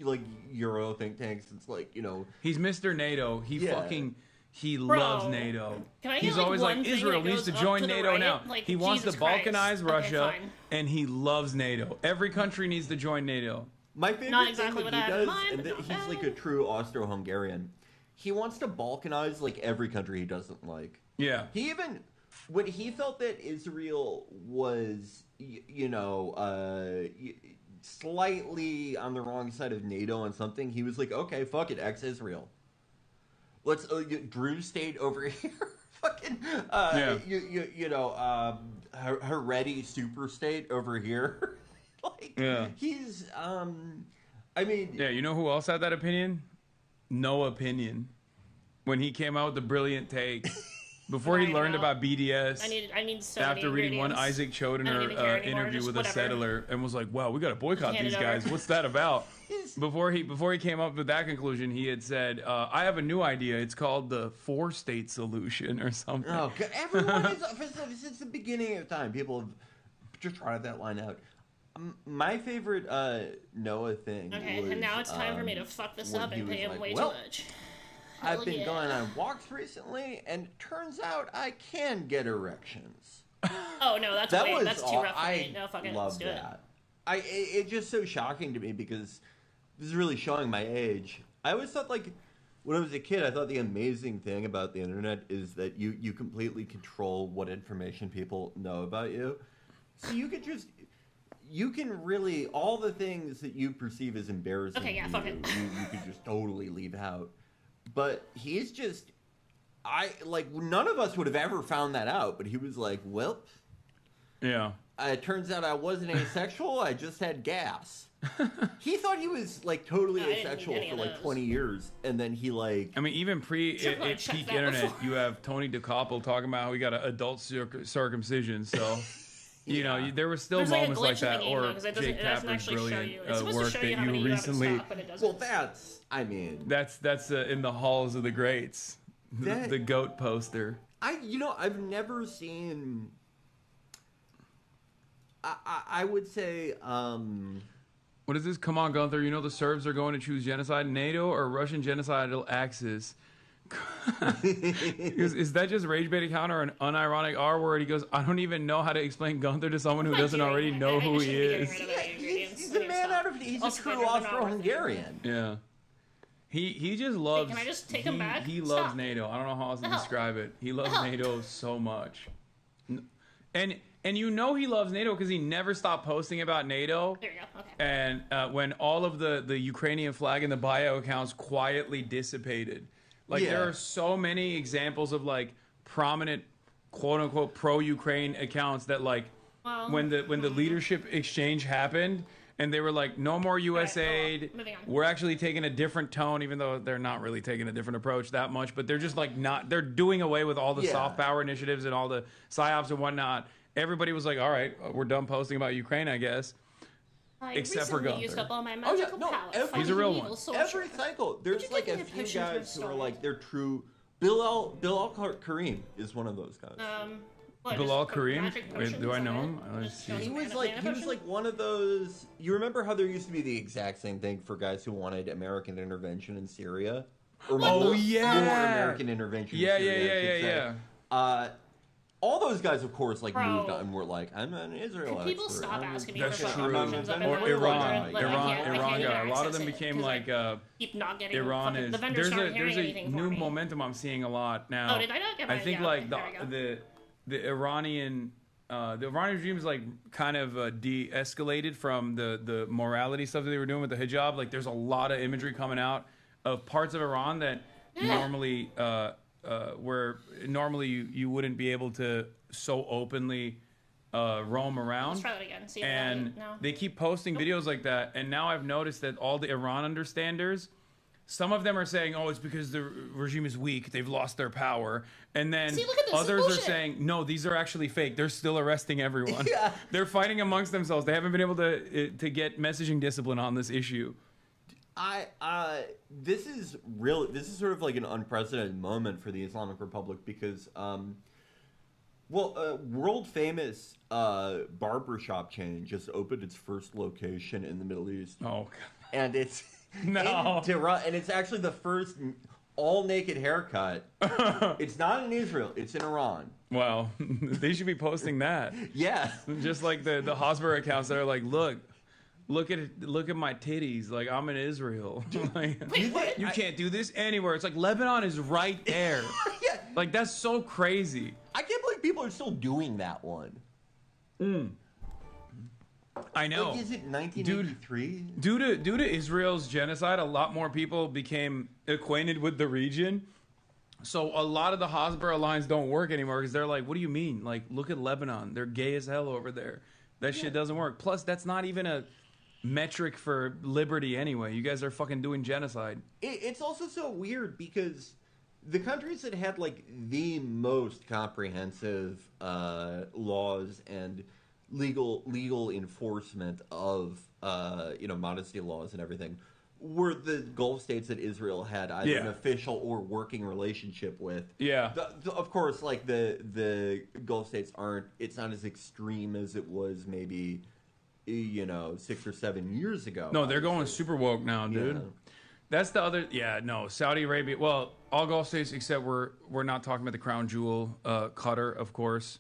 like Euro think tanks. It's like, you know, He's Mr. NATO. He Bro, loves NATO. can I get, He's like, always one like, thing Israel that needs to goes up join to the NATO right? now. Like, He wants Jesus to balkanize Christ. Russia, Okay, fine. and he loves NATO. Every country needs to join NATO. my favorite Not thing exactly that what I he had in does, mind, and but that not he's like bad. a true Austro-Hungarian. He wants to balkanize like every country he doesn't like. Yeah. He even when he felt that Israel was, slightly on the wrong side of NATO on something, he was like, okay, fuck it, ex-Israel. Let's Drew State over here. Fucking Haredi super state over here. He's I mean, Yeah, you know who else had that opinion? No Opinion. When he came out with the brilliant take. Before he learned about BDS, I need so many after reading one ingredients. Isaac I don't even care Chodener anymore, interview just with whatever. a settler, and was like, "Wow, we got to boycott Hand these it over. guys. What's that about?" Before he came up with that conclusion, he had said, "I have a new idea. It's called the 4-state solution or something." oh, God, everyone is since the beginning of time. People have just tried that line out. My favorite Noah thing. Okay, was, and now it's time for me to fuck this when up he and was pay him like, way "Well, too much. I've Hell been yeah. going on walks recently, and it turns out I can get erections." Oh no, that's That way, was that's too aw- rough for I me. No, fucking love let's do it. that. It's just so shocking to me because this is really showing my age. I always thought, like, when I was a kid, I thought the amazing thing about the internet is that you completely control what information people know about you. So you can really, all the things that you perceive as embarrassing Okay, yeah, to fuck you, it. you could just totally leave out. But he's just none of us would have ever found that out, but he was like, well, yeah. It turns out I wasn't asexual. I just had gas. He thought he was like totally asexual for like 20 years, and then he like. I mean, even peak internet, you have Tony DeCoppel talking about how he got an adult circumcision. So, you know, there were still moments like that. Or Jake Tapper's brilliant work that you recently. Well, that's in the halls of the greats. The goat poster. I've never seen. I would say. What is this? Come on, Gunther. You know the Serbs are going to choose genocide, NATO, or Russian genocidal axis. Is that just rage bait account or an unironic R word? He goes, I don't even know how to explain Gunther to someone who doesn't already know who he is. He's a man out of. He's a true Austro-Hungarian. Yeah. He just loves. Hey, can I just take him back? He loves NATO. I don't know how else to describe it. He loves NATO so much. And you know he loves NATO because he never stopped posting about NATO. There you go. Okay. And when all of the Ukrainian flag in the bio accounts quietly dissipated. Like, there are so many examples of, like, prominent, quote-unquote, pro-Ukraine accounts that, like, when the leadership exchange happened, and they were like, no more U.S. aid. We're actually taking a different tone, even though they're not really taking a different approach that much. But they're just, like, they're doing away with all the soft power initiatives and all the PSYOPs and whatnot. Everybody was like, all right, we're done posting about Ukraine, I guess. Except for Gunther. Used up all my magical power. He's a real one. Every cycle, there's like a few guys who are like, they're true. Bilal Kareem is one of those guys. Bilal Kareem? Wait, do I know him? He was like one of those. You remember how there used to be the exact same thing for guys who wanted American intervention in Syria? Or more American intervention in Syria. Yeah. All those guys, of course, like moved on and were like, "I'm an Israel expert." People stop asking me for promotions. Or Iran guy. A lot of them became like keep not getting Iran is. There's a new momentum I'm seeing a lot now. Oh, did I not get I think like the Iranian regime is like kind of de-escalated from the morality stuff that they were doing with the hijab. Like, there's a lot of imagery coming out of parts of Iran that normally. Where normally you wouldn't be able to so openly roam around. Let's try that again. See and they keep posting videos like that. And now I've noticed that all the Iran understanders, some of them are saying, oh, it's because the regime is weak. They've lost their power. And then others are saying, no, these are actually fake. They're still arresting everyone. They're fighting amongst themselves. They haven't been able to get messaging discipline on this issue. This is sort of like an unprecedented moment for the Islamic Republic because, world famous barbershop chain just opened its first location in the Middle East. Oh, God. And it's in Tehran, and it's actually the first all naked haircut. It's not in Israel, it's in Iran. Wow, they should be posting that. Yeah, just like the Hosmer accounts that are like, look at my titties. Like, I'm in Israel. Like, you can't do this anywhere. It's like Lebanon is right there. Yeah. Like, that's so crazy. I can't believe people are still doing that one. I know. Like, is it 1983? Due to Israel's genocide, a lot more people became acquainted with the region. So a lot of the Hasbara lines don't work anymore because they're like, what do you mean? Like, look at Lebanon. They're gay as hell over there. That shit doesn't work. Plus, that's not even a metric for liberty anyway. You guys are fucking doing genocide. It's also so weird because the countries that had like the most comprehensive laws and legal enforcement of modesty laws and everything were the Gulf states that Israel had either an official or working relationship with. Yeah. Of course, like the Gulf states aren't. It's not as extreme as it was maybe 6 or 7 years ago. No, they're going super woke now, dude. Yeah. That's the other. Yeah, no, Saudi Arabia. Well, all Gulf states except we're not talking about the crown jewel, Qatar, of course.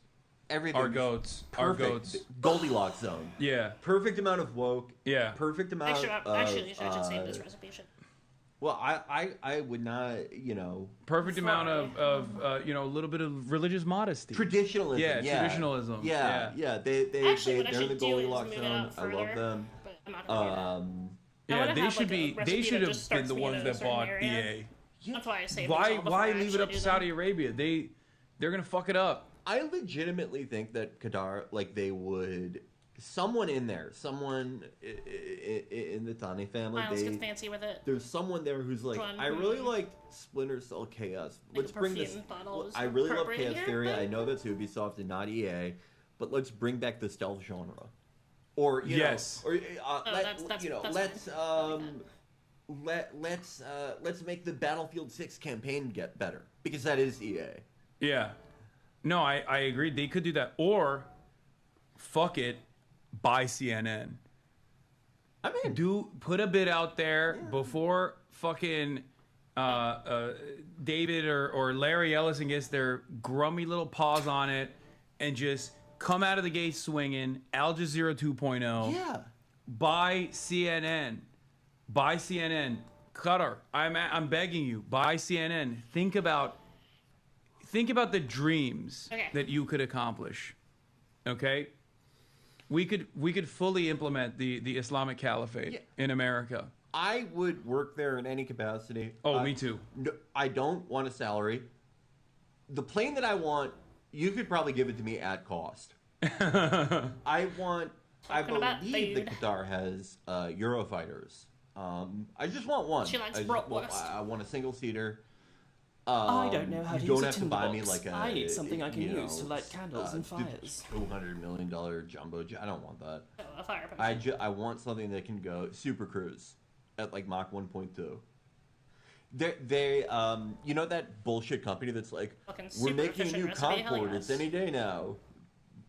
Everything. Our goats. Perfect. Our goats. Goldilocks zone. Yeah. Perfect amount of woke. Yeah. Perfect amount. Actually, I should save this recipe. Well, I would not, Perfect amount of a little bit of religious modesty. Traditionalism. Yeah, traditionalism. Yeah. They're in the Goldilocks zone. I love them. Yeah, they should have been the ones that bought EA. That's why I say Why leave it up to Saudi Arabia? They're gonna fuck it up. I legitimately think that Qatar, like, they would. Someone in there, someone in the Thani family, Miles gets fancy with it. There's someone there who's like, I really like Splinter Cell Chaos. Let's bring this. I really love Chaos Theory. I know that's Ubisoft and not EA, but let's bring back the stealth genre. Or let's make the Battlefield 6 campaign get better because that is EA. Yeah, no, I agree. They could do that, or fuck it, buy CNN. I mean, put a bid out there before fucking David or Larry Ellison gets their grummy little paws on it, and just come out of the gate swinging. Al Jazeera 2.0. Yeah. Buy CNN. Buy CNN. Qatar, I'm begging you. Buy CNN. Think about the dreams that you could accomplish. Okay. We could fully implement the Islamic Caliphate in America. I would work there in any capacity. Oh, me too. No, I don't want a salary. The plane that I want, you could probably give it to me at cost. I believe that Qatar has Eurofighters. I just want one. She likes bratwurst. I want a single seater. I don't know how to use a buy me tinderbox. like I need something I can use to light candles and fires. $200 million jumbo jet. I don't want that. Oh, a fire potion. I want something that can go Super Cruise at like Mach 1.2. They you know that bullshit company that's like, we're making a new Concorde. It's any day now.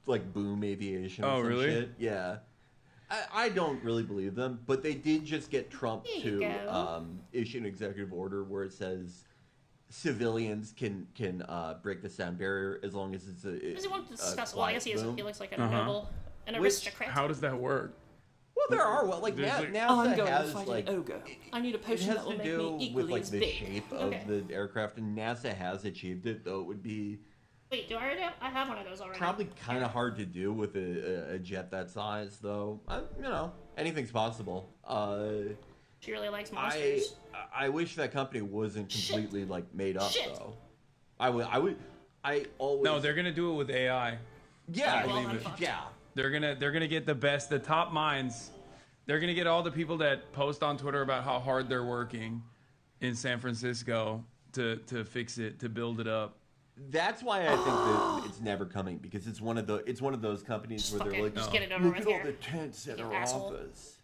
Like Boom Aviation. Oh, or some really? Shit. Yeah. I don't really believe them, but they did just get Trump to issue an executive order where it says civilians can break the sound barrier as long as it's a. Does he want to discuss? Well, I guess he looks like a noble, an aristocrat. How does that work? Well, there are NASA I'm going has to fight like an ogre. I need a it potion has that will to make do me equally with like as the big. shape of the aircraft, and NASA has achieved it. Though it would be Wait, do I already have? I have one of those already. probably kind of hard to do with a jet that size, though. Anything's possible. She really likes monsters. I wish that company wasn't completely like made up though. I always. No, they're gonna do it with AI. Yeah, I believe it. yeah. They're gonna get the top minds. They're gonna get all the people that post on Twitter about how hard they're working in San Francisco to fix it, to build it up. That's why I think that it's never coming, because it's one of those companies where they're like, just get it over look with at all here. the tents at You our asshole. office.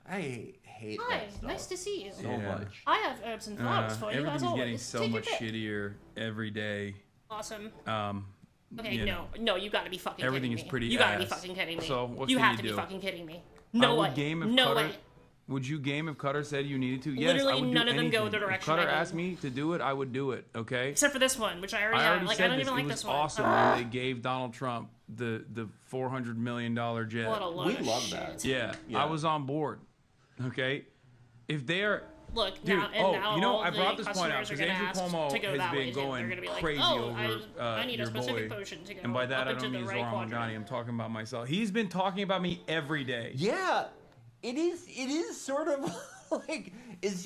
I hate Hi, that stuff nice to see you. so much. I have herbs and flowers for you as Everything's always. getting so Take your much pick. shittier every day. Awesome. Okay, Okay, no, you gotta be fucking everything kidding me. is pretty You gotta be ass. fucking kidding me. So what you can have you to do? be fucking kidding me. No way. No way. Would you game if Qatar said you needed to? Yes, Literally I would none do of them go anything. the direction If I Qatar go. asked me to do it, I would do it. Okay. Except for this one, which I already I have. already Like, said I don't this. even like it was this one. awesome when they gave Donald Trump the $400 million jet. What a load We of love shit. that. Yeah, Yeah. I was on board. Okay, if they're Look, dude, now, and now you know, all I brought the this point out customers are because gonna Andrew ask Cuomo to go has that way been too. They're going gonna be like, crazy oh, over I need a your specific boy. potion to go And by that, up I into don't the mean right Zoran quadrant. Mandani. I'm talking about myself. He's been talking about me every day. Yeah, it is sort of like, is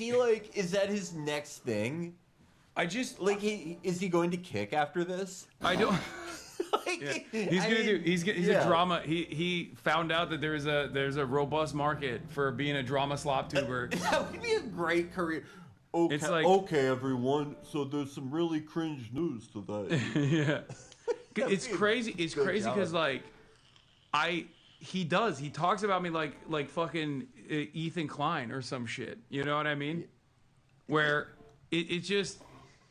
that his next thing? I just like is he going to kick after this? I don't. Like, He's yeah. a drama. He found out that there's a robust market for being a drama slop tuber. That would be a great career. Okay, It's like- okay, everyone. So there's some really cringe news to that. Yeah, it's crazy. It's good crazy job. because like, he talks about me like fucking Ethan Klein or some shit. You know what I mean? Where it's just,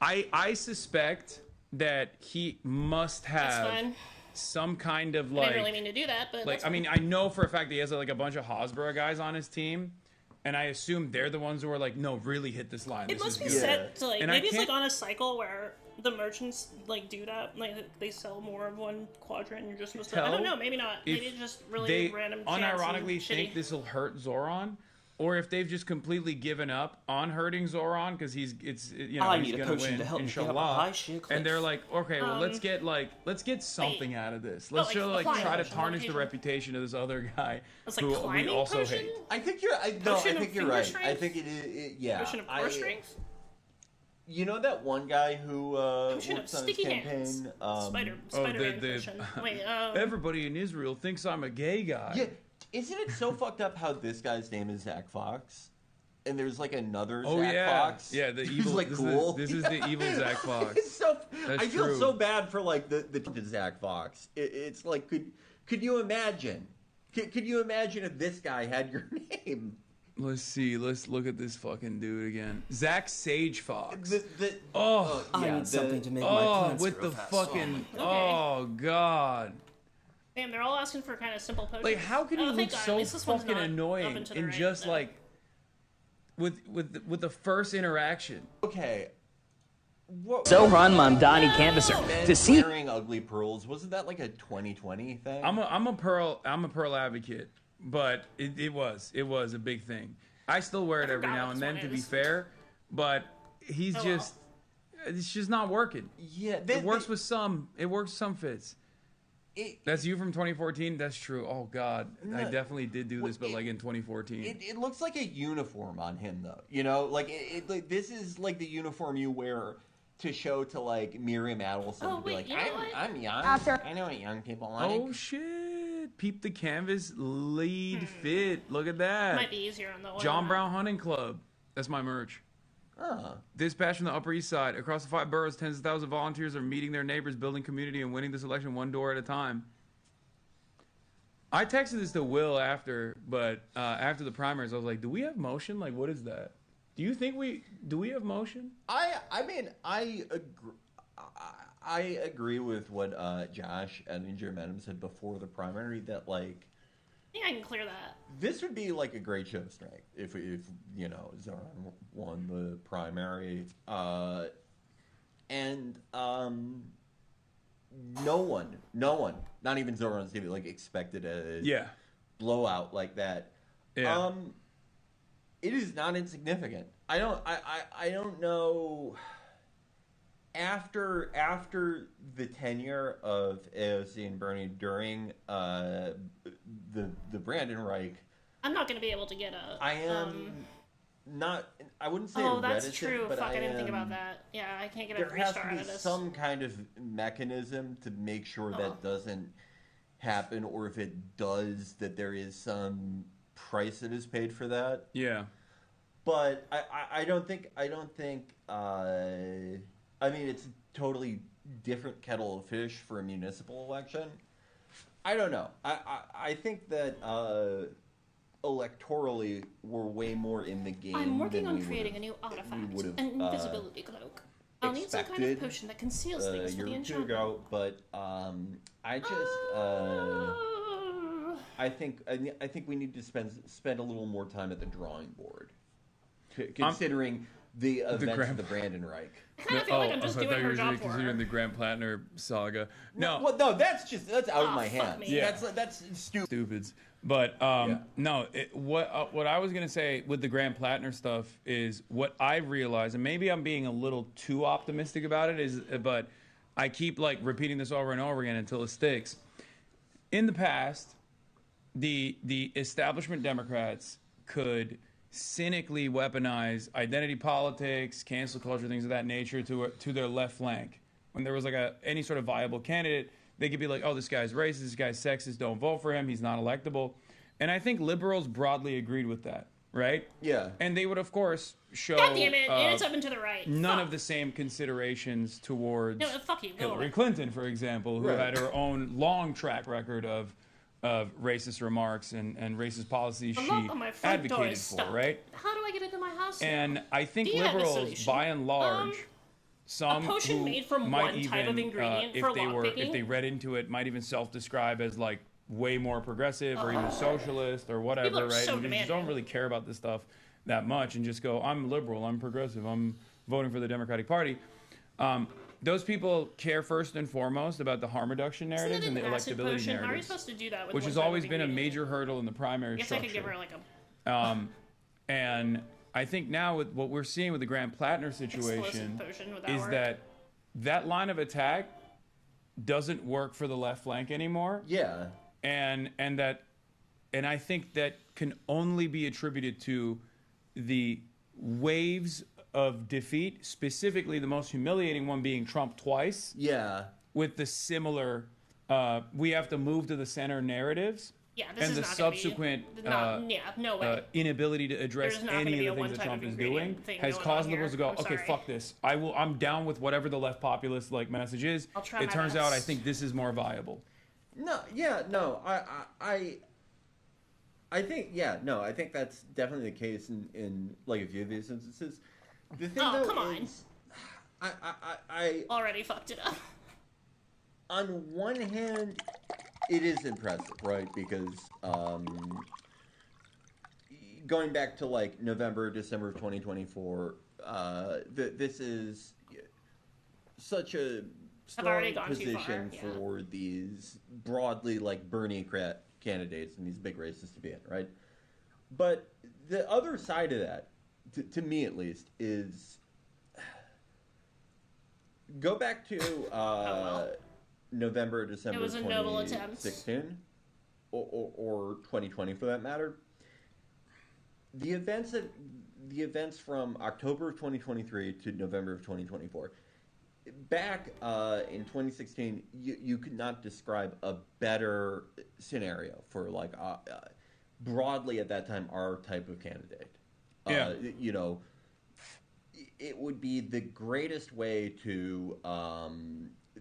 I suspect that he must That's have fine. some kind of I like. didn't really mean to do that, but Like, that's I mean, I know for a fact that he has like a bunch of Hasbro guys on his team, and I assume they're the ones who are like, no, really hit this line. It This must be is good. set to like And I maybe it's like can't- on a cycle where the merchants like do that, like they sell more of one quadrant. And you're just supposed to. I don't know. Maybe not. Maybe it's just really they random. chance and unironically think shitty. this will hurt Zoran, or if they've just completely given up on hurting Zoran because he's I he's need a gonna potion win, to help me get up a inshallah. high sheer cliff. And they're like, okay, well let's get something out of this. Let's like, show a like flying try to potion, tarnish the location. reputation of this other guy It's like who we climbing also potion? hate. I think you're. I Potion of think you're finger right. I strength? think it is. Yeah. Potion of core strength. You know that one guy who should have works on his sticky hands. campaign? Spider-Man version. Wait, everybody in Israel thinks I'm a gay guy. Yeah, isn't it so fucked up how this guy's name is Zach Fox? And there's like another Zach Fox. Yeah, the who's evil. like this cool. This is the evil Zach Fox. It's so. That's I feel true. so bad for like the Zach Fox. It's like could you imagine? Could you imagine if this guy had your name? Let's see. Let's look at this fucking dude again. Zach Sage Fox. I need something to make my plants with grow the fast. fucking. Okay. Oh God. damn, they're all asking for kind of simple potions. Like, how can you look thank God. At so least this one's fucking not up annoying and to the in right, just though. like with the first interaction? Okay. Zoran Mamdani canvasser. To see Wearing ugly pearls, wasn't that like a 2020 thing? I'm a pearl advocate, but it was a big thing. I still wear it every forgot now what and this then one to be is. fair, but he's it's just not working. Yeah, it works with some. It works with some fits. That's you from 2014. That's true. Oh God, I definitely did do this, but like in 2014. It looks like a uniform on him, though. You know, like like this is like the uniform you wear to show to like Miriam Adelson. Oh, to be wait, like, you know what? I'm young. After- I know what young people like. Oh shit! Peep the canvas lead fit. Look at that. Might be easier on the oil. John Brown Hunting Club. That's my merch. Dispatch from the Upper East Side. Across the 5 boroughs, tens of thousands of volunteers are meeting their neighbors, building community, and winning this election one door at a time. I texted this to Will after, but after the primaries, I was like, do we have motion? Like, what is that? Do you think do we have motion? I mean, I agree with what Josh and Jeremy Adams said before the primary, that like I think I can clear that. this would be like a great show strength if you know Zoran won the primary, and no one, not even Zoran's TV, like expected a blowout like that. Yeah. It is not insignificant. I don't know. After the tenure of AOC and Bernie during the Brandon Reich, I'm not going to be able to get a. I am not. I wouldn't say. Oh, that's reticent, true. But Fuck, I didn't am, think about that. Yeah, I can't get a There has to restart be out of this. some kind of mechanism to make sure that doesn't happen, or if it does, that there is some price that is paid for that. Yeah. But I don't think. I mean, it's a totally different kettle of fish for a municipal election. I don't know. I think that electorally we're way more in the game. I'm working than on we creating a would've- new artifact, we would've, an invisibility cloak. I'll need some kind of expected, potion that conceals things for a the year or two enchantment. ago, but I just I think we need to spend a little more time at the drawing board, considering the events of the Brandon Reich. I kind of feel like I'm just doing her job for her. Considering the Grant Plattner saga. No, well, no, that's out of my fuck hands. me. Yeah. That's stupid. Stupids. But no, what I was gonna say with the Grant Plattner stuff is what I realized, and maybe I'm being a little too optimistic about it, is but I keep like repeating this over and over again until it sticks. In the past, the establishment Democrats could cynically weaponize identity politics, cancel culture, things of that nature to their left flank. When there was like any sort of viable candidate, they could be like, oh, this guy's racist, this guy's sexist, don't vote for him, he's not electable. And I think liberals broadly agreed with that, right? Yeah. And they would, of course, show God damn it! It's up and to the right. none Fuck. of the same considerations towards No, fuck you. Go Hillary away. Clinton, for example, who Right. had her own long track record of racist remarks and racist policies The she lock on my front door advocated is for, stuck. right? How do I get into my house? And now? I think Do you have a liberals, solution? by and large, some a potion who made from might one even, type of ingredient if for they were, lockpicking? if they read into it, might even self-describe as like way more progressive or even socialist or whatever, People are right? so And they just don't demanding. really care about this stuff that much and just go, I'm liberal, I'm progressive, I'm voting for the Democratic Party. Those people care first and foremost about the harm reduction narratives and the acid electability potion? How are you narratives, supposed to do that with which one has type of always been a ingredient? major hurdle in the primary I guess structure. I could give her like a And I think now with what we're seeing with the Grant Plattner situation potion. Would that is work? that line of attack doesn't work for the left flank anymore. Yeah. And I think that can only be attributed to the waves of defeat, specifically the most humiliating one being Trump twice. Yeah. With the similar, we have to move to the center narratives. Yeah, this and is the not subsequent no way. Inability to address There's not any gonna be of the a things that one-time Trump is ingredient doing thing has going caused on liberals to here. go, I'm okay, sorry. fuck this. I'm down with whatever the left populist like message is. I'll try It my turns out I best. think this is more viable. No, I think I think that's definitely the case in like a few of these instances. The thing though come on. is, I already fucked it up. On one hand, it is impressive, right? Because going back to like November, December of 2024, this is such a strong position for these broadly like Bernie candidates and these big races to be in, right? But the other side of that, to me at least, is go back to November, December It was a noble attempt. 2016, or 2020 for that matter. The events from October of 2023 to November of 2024. Back in 2016, you could not describe a better scenario for like broadly at that time our type of candidate. Yeah. You know, it would be the greatest way to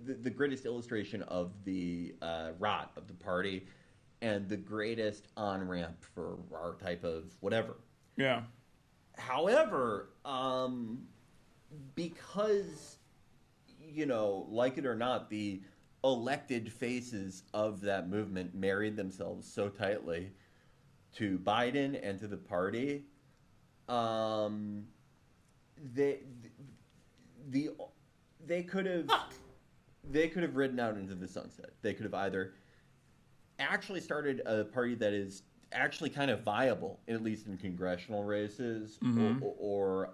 the greatest illustration of the rot of the party, and the greatest on-ramp for our type of whatever. Yeah. However, because, you know, like it or not, the elected faces of that movement married themselves so tightly to Biden and to the party, they could have ridden out into the sunset. They could have either actually started a party that is actually kind of viable, at least in congressional races, or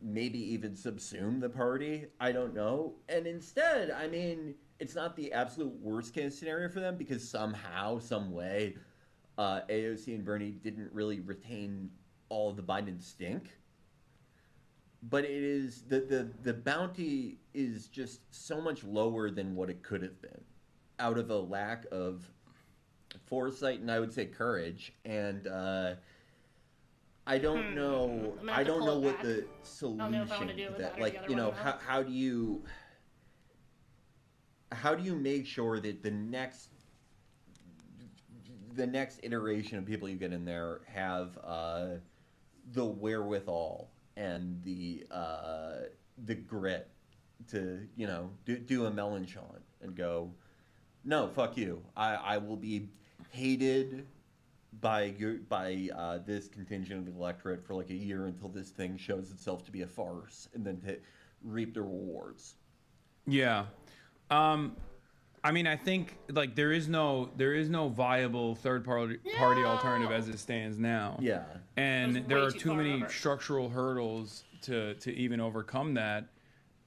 maybe even subsume the party. I don't know. And instead, I mean, it's not the absolute worst case scenario for them, because somehow, some way, AOC and Bernie didn't really retain all of the Biden stink. But it is the bounty is just so much lower than what it could have been, out of a lack of foresight and I would say courage. And I don't know. I don't know what the solution to that. Like, you know, how do you make sure that the next iteration of people you get in there have the wherewithal and the grit to, you know, do a Mélenchon and go, no, fuck you. I will be hated by this contingent of the electorate for like a year until this thing shows itself to be a farce, and then to reap the rewards. Yeah. I mean, I think like there is no viable third party alternative as it stands now. Yeah. And there are too many structural hurdles to even overcome that.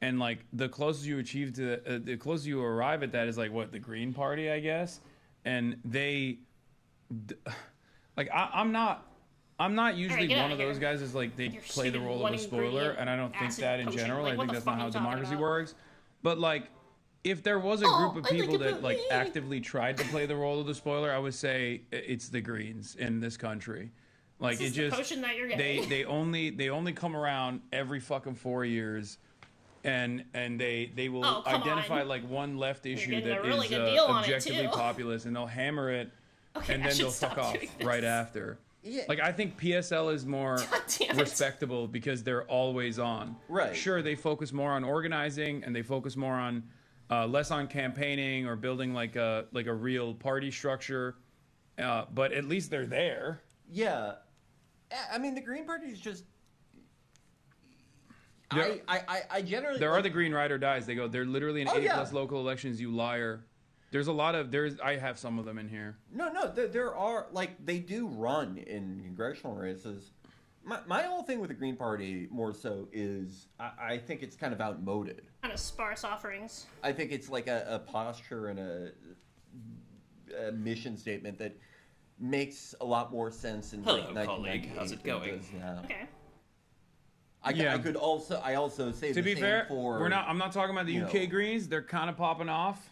And like the closest you achieve to the closest you arrive at that is like what, the Green Party, I guess. And they like I'm not usually one of those guys is like they play the role of a spoiler, and I don't think that in general. I think that's not how democracy works. But like, if there was a group of people that like actively tried to play the role of the spoiler, I would say it's the Greens in this country. Like, this it just the potion that you're getting. they only come around every fucking 4 years, and they will identify like one left issue that really is objectively populist, and they'll hammer it, and then they'll fuck off right after. Yeah. Like, I think PSL is more respectable because they're always on. Right. Sure, they focus more on organizing, and they focus more on less on campaigning or building like a real party structure, but at least they're there. Yeah, I mean, the Green Party is just. I generally. There are the Green Ride or Dies. They go. They're literally in 8+ local elections. You liar. There's a lot of I have some of them in here. No, there are, like, they do run in congressional races. My whole thing with the Green Party more so is I think it's kind of outmoded. Kind of sparse offerings. I think it's like a posture and a mission statement that makes a lot more sense in Hello, like 1998. colleague. How's it going? Okay. I could also say to the be same fair, for I'm not talking about the you UK know, Greens. They're kind of popping off.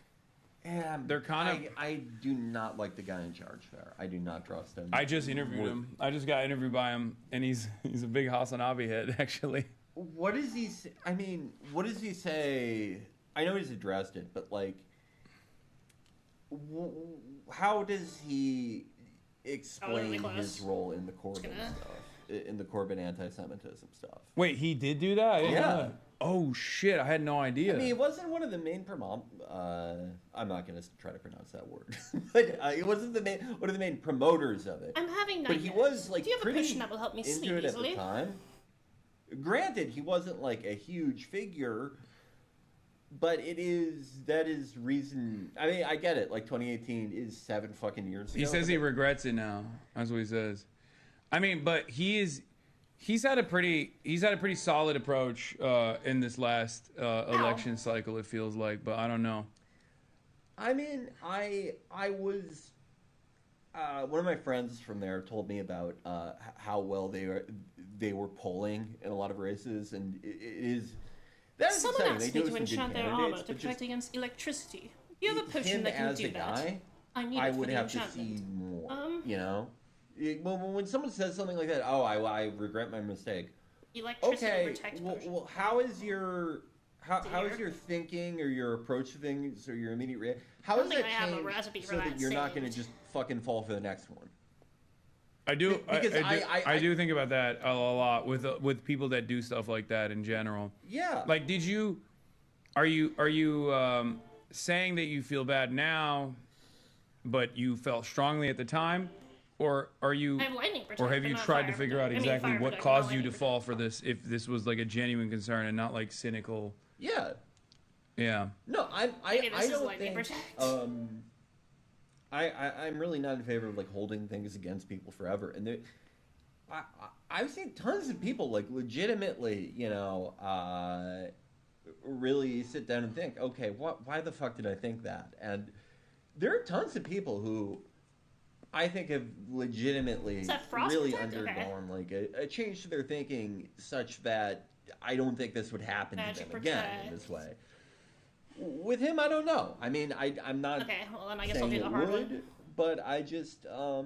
And they're kind of. I do not like the guy in charge there. I do not trust him. I just interviewed him. I just got interviewed by him, and he's a big Hasanabi head, actually. What does he say? I mean, what does he say? I know he's addressed it, but like, how does he explain his role in the Corbyn stuff, in the Corbyn anti-Semitism stuff? Wait, he did do that? I didn't know Yeah. that. Oh shit! I had no idea. I mean, it wasn't one of the main I'm not going to try to pronounce that word, but it wasn't one of the main promoters of it. I'm having But he nightmares. was like Do you have a pretty cushion that will help me into sleep it easily? at the time. Granted, he wasn't like a huge figure, but that is reason. I mean, I get it. Like 2018 is 7 fucking years ago. He says he regrets it now. That's what he says. I mean, but he's had a pretty solid approach in this last election cycle. It feels like, but I don't know. I mean, I was one of my friends from there told me about how well they were polling in a lot of races, and it is that is Someone exciting. asked They me do to have some good enchant their candidates, armor to but just protect against electricity. Do you have a potion him that can as do a that? guy, I need I it for would the have to enchantment. see more. You know, when someone says something like that, oh, I regret my mistake. Electricity Okay, protect well, how is your thinking or your approach to things or your immediate reaction? How I don't is think that I have a changed recipe for so that that you're not going to saved. just fucking fall for the next one? I do. Because I do think about that a lot with people that do stuff like that in general. Yeah. Like, are you saying that you feel bad now, but you felt strongly at the time, or are you, I have lightning protect, or have but you not tried fire to figure protect. out I mean, exactly fire what protect, caused not you to lightning fall for this? If this was like a genuine concern and not like cynical. Yeah. Yeah. No, I this is don't lightning think. protect. I'm really not in favor of like holding things against people forever. And I've seen tons of people like legitimately, really sit down and think, okay, why the fuck did I think that? And there are tons of people who I think have legitimately really undergone like a change to their thinking such that I don't think this would happen to them again in this way. With him, I don't know. I mean, I'm not Okay, well then I guess I'll saying do the it hard would, one. but I just, I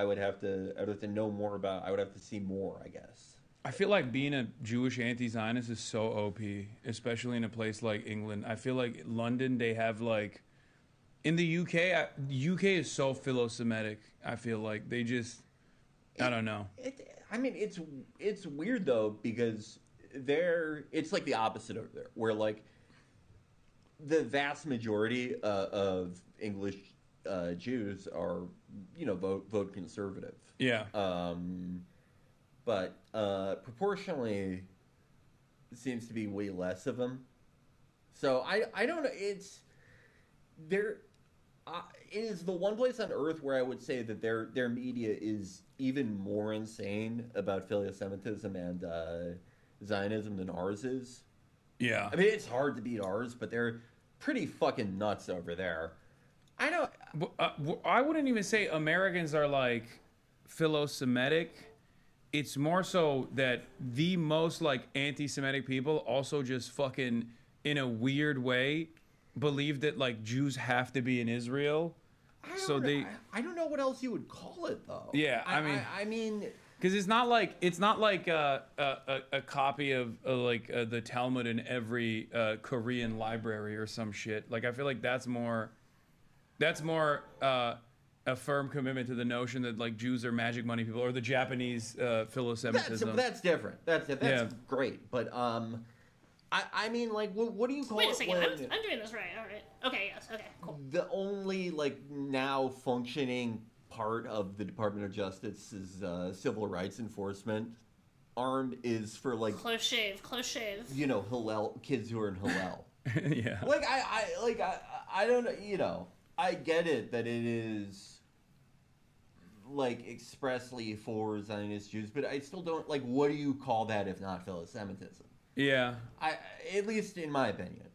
would have to know more about. I would have to see more, I guess. I feel like being a Jewish anti-Zionist is so OP, especially in a place like England. I feel like London, they have like, in the UK, UK is so philo-Semitic. I feel like they just, I don't know. It's weird though because it's like the opposite over there, where like the vast majority of English Jews are, vote conservative. Yeah. But proportionally, it seems to be way less of them. So I don't know. It's there. It is the one place on earth where I would say that their media is even more insane about philo-Semitism and Zionism than ours is. Yeah. I mean, it's hard to beat ours, but they're pretty fucking nuts over there. I know. I wouldn't even say Americans are like philo-Semitic. It's more so that the most like anti-Semitic people also just fucking in a weird way believe that like Jews have to be in Israel. I don't know what else you would call it though. Yeah, I mean, because it's not like a copy of the Talmud in every Korean library or some shit. Like I feel like that's more a firm commitment to the notion that like Jews are magic money people, or the Japanese philo-Semitism. That's different. That's great. But I mean, like, what do you call Wait it? a second, I'm doing this right. All right. Okay. Yes. Okay. Cool. The only like now functioning part of the Department of Justice's civil rights enforcement arm is for like Close shave. Hillel kids who are in Hillel. Yeah. Like I don't know. I get it that it is like expressly for Zionist Jews, but I still don't like. What do you call that if not philo-Semitism? Yeah. At least in my opinion,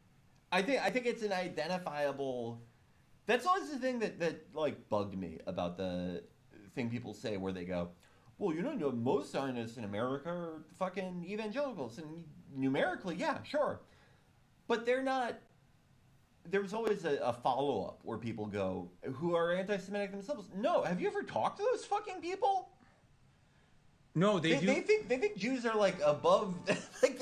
I think it's an identifiable. That's always the thing that like bugged me about the thing people say where they go, well, most Zionists in America are fucking evangelicals, and numerically, yeah, sure, but they're not. There's always a follow-up where people go, who are anti-Semitic themselves. No, have you ever talked to those fucking people? No, they do. They think Jews are like above. Like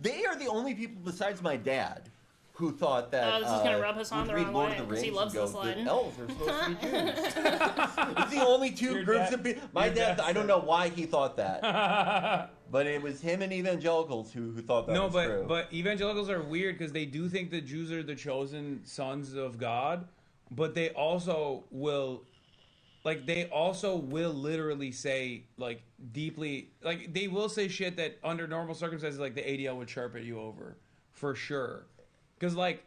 they are the only people besides my dad who thought that. This is gonna rub us on the wrong way because he loves this line. line. The elves are supposed to be Jews. It's the only two groups of people. My dad. I don't know why he thought that, but it was him and evangelicals who thought that. No, was true. but evangelicals are weird because they do think the Jews are the chosen sons of God, but they also will. Like, they also will literally say, like, deeply... Like, they will say shit that under normal circumstances, like, the ADL would chirp at you over. For sure. Because, like,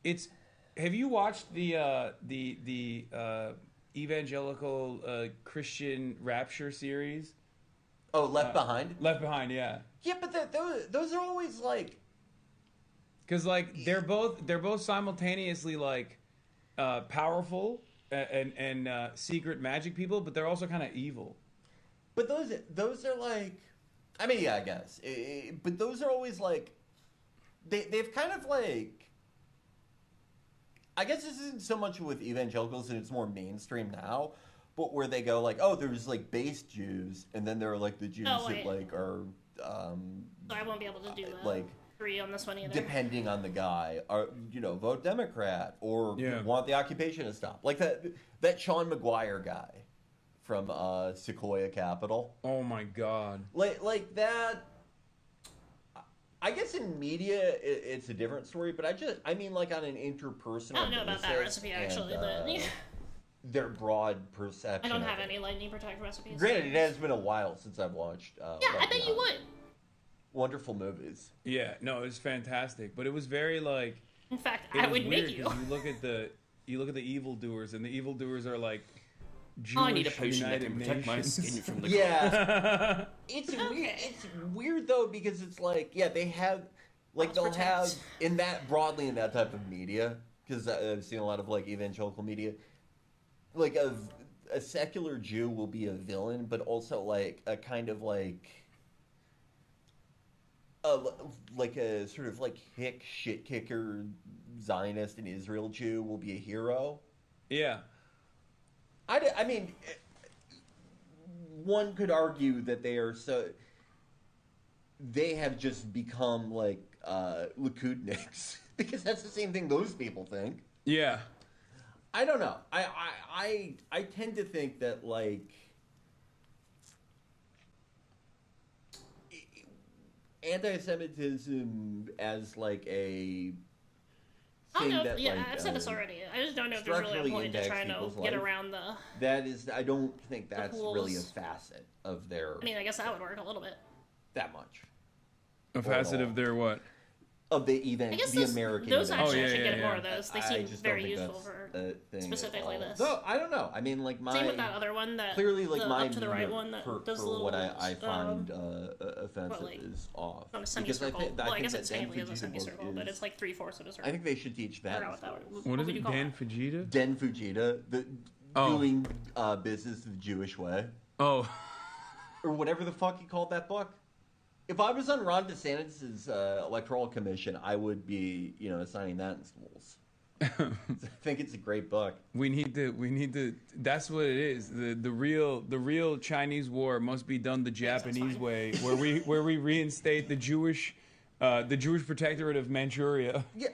it's... Have you watched the evangelical Christian Rapture series? Oh, Left Behind? Left Behind, yeah. Yeah, but those are always, like... Because, like, they're both simultaneously, like, powerful... And secret magic people, but they're also kind of evil. But those are like, I mean, yeah, I guess. But those are always like, they've kind of like, I guess this isn't so much with evangelicals and it's more mainstream now, but where they go like, oh, there's like base Jews, and then there are like the Jews that like are. So I won't be able to do that. Like. On this one either. Depending on the guy, or vote Democrat or want the occupation to stop, like that Sean McGuire guy from Sequoia Capital. Oh my God! Like that. I guess in media it's a different story, but I mean like on an interpersonal. I don't know about that recipe actually, but their broad perception. I don't have any lightning protect recipes. Granted, it has been a while since I've watched. Yeah, I bet you would. Wonderful movies. Yeah, no, it was fantastic, but it was very like. In fact, I would make you. You look at the evildoers, and the evildoers are like. Jewish I need a potion that can protect my skin from the cold. It's weird. It's weird though because it's like they have like they'll have in that broadly in that type of media because I've seen a lot of like evangelical media, like a secular Jew will be a villain, but also like a kind of like a sort of like hick shit kicker Zionist and Israel Jew will be a hero. Yeah. I mean, one could argue that they have just become like Likudniks because that's the same thing those people think. Yeah. I don't know. I tend to think that like anti-Semitism as like a I don't know. I've said this already. I just don't know if there's really a point to trying to get around the. That is, I don't think that's really a facet of their. I mean, I guess that would work a little bit. That much. A facet of their what? Of the American. Those actually should get more of those. They seem very useful for specifically this. No, I don't know. I mean, like my same with that other one that clearly like my up to the right one that for, does for little, what I find offensive is off. On a semicircle. I guess it's technically a semicircle, but it's like 3/4 of a circle. I think they should teach that. What is it? Dan Fujita? Den Fujita, doing business the Jewish way. Oh. Or whatever the fuck he called that book. If I was on Ron DeSantis' electoral commission, I would be, assigning that in schools. I think it's a great book. We need to. That's what it is. The real Chinese war must be done the Japanese way, where we reinstate the Jewish protectorate of Manchuria. Yeah,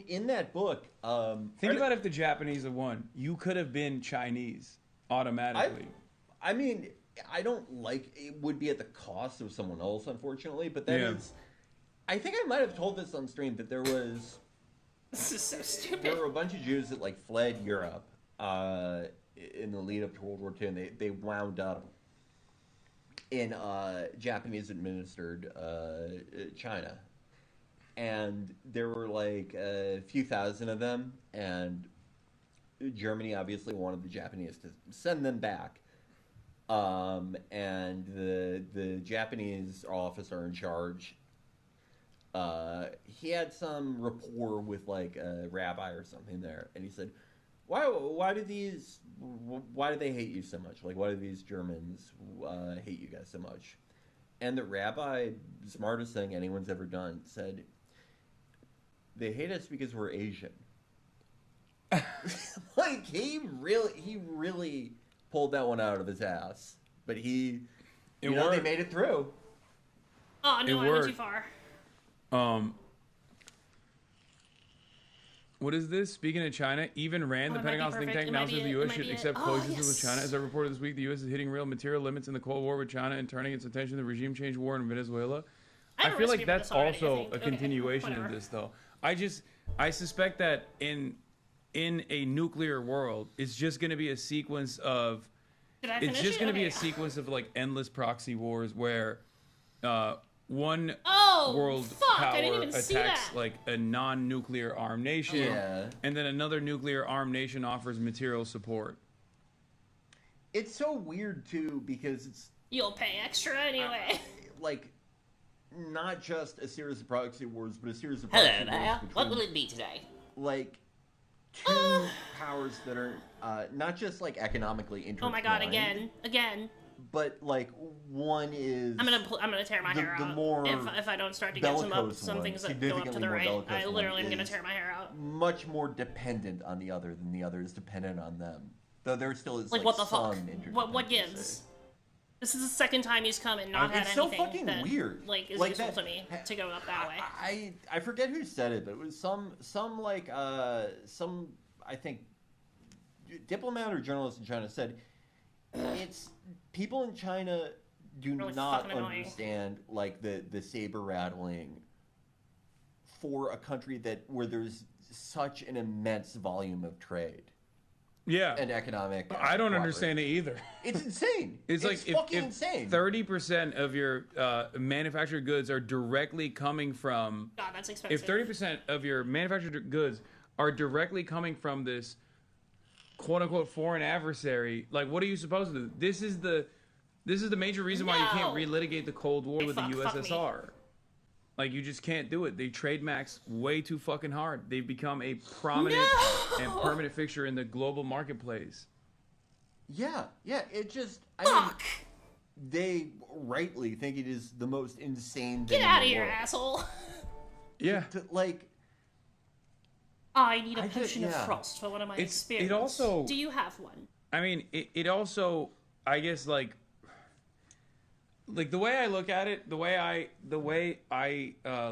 in that book. Think about if the Japanese had won. You could have been Chinese automatically. I mean. I don't like it would be at the cost of someone else, unfortunately. But that is, I think I might have told this on stream that there was. This is so stupid. There were a bunch of Jews that like fled Europe in the lead up to World War II, and they wound up in Japanese administered China, and there were like a few thousand of them, and Germany obviously wanted the Japanese to send them back. And the Japanese officer in charge, he had some rapport with like a rabbi or something there, and he said, Why do they hate you so much? Like, why do these Germans hate you guys so much? And the rabbi, smartest thing anyone's ever done, said, they hate us because we're Asian. Like, he really pulled that one out of his ass. But they made it through. Oh, no, I went too far. What is this? Speaking of China, even RAND, the Pentagon's think tank, now says the U.S. should accept coexistence with China. As I reported this week, the U.S. is hitting real material limits in the Cold War with China and turning its attention to the regime change war in Venezuela. I feel like that's also a continuation of this, though. I suspect that in a nuclear world, it's just going to be a sequence of... It's just going to be a sequence of, like, endless proxy wars where... one world power attacks like a non-nuclear armed nation, and then another nuclear armed nation offers material support. It's so weird too because you'll pay extra anyway. Like, not just a series of proxy wars, but a series of proxy wars. Hello there. What will it be today? Like two powers that are not just like economically intertwined. Oh my god! Again. But like one is, I'm gonna tear my hair out more if I don't start to get some things that go up to the right. I literally am gonna tear my hair out. Much more dependent on the other than the other is dependent on them. Though there still is like what the fuck? What gives? This is the second time he's come and not had anything. It's so fucking weird. Like is useful to me to go up that way. I forget who said it, but it was some I think diplomat or journalist in China said. It's people in China do really not understand like the saber rattling for a country where there's such an immense volume of trade. Yeah. And economic. I don't understand it either. It's insane. It's like fucking insane. 30% of your manufactured goods are directly coming from. God, that's expensive. If 30% of your manufactured goods are directly coming from this quote-unquote foreign adversary, like what are you supposed to do? This is the major reason why you can't relitigate the Cold War with the USSR. Like you just can't do it. They trade max way too fucking hard. They've become a prominent and permanent fixture in the global marketplace. Yeah, it just I mean, they rightly think it is the most insane thing. Get out of here, asshole. Yeah. Like I need a potion of frost for one of my experiments. It also, do you have one? I mean, it also, I guess, like the way I look at it, the way I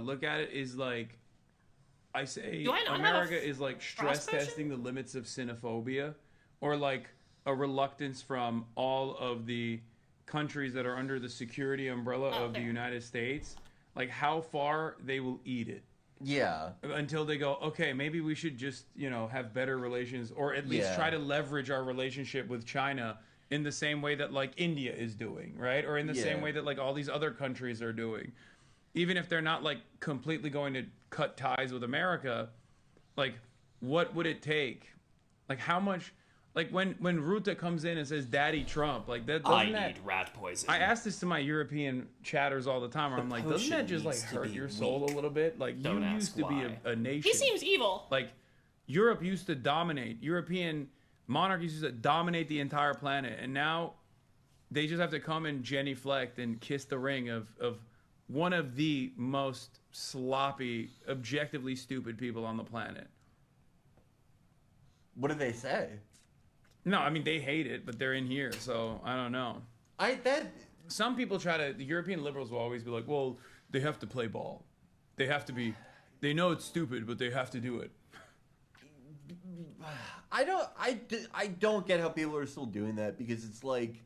look at it is like, I say America is like stress testing the limits of xenophobia, or like a reluctance from all of the countries that are under the security umbrella of the United States, like how far they will eat it. Yeah. Until they go, okay, maybe we should just, have better relations, or at least try to leverage our relationship with China in the same way that like India is doing, right? Or in the same way that like all these other countries are doing. Even if they're not like completely going to cut ties with America, like what would it take? Like how much, like when Ruta comes in and says Daddy Trump, like that doesn't I need rat poison. I ask this to my European chatters all the time where I'm like, doesn't that just like hurt your soul a little bit? Like you used to be a nation. He seems evil. Like Europe used to dominate. European monarchies used to dominate the entire planet, and now they just have to come and genuflect and kiss the ring of one of the most sloppy, objectively stupid people on the planet. What do they say? No, I mean, they hate it, but they're in here, so I don't know. Some people the European liberals will always be like, well, they have to play ball. They have to be, they know it's stupid, but they have to do it. I don't get how people are still doing that, because it's like,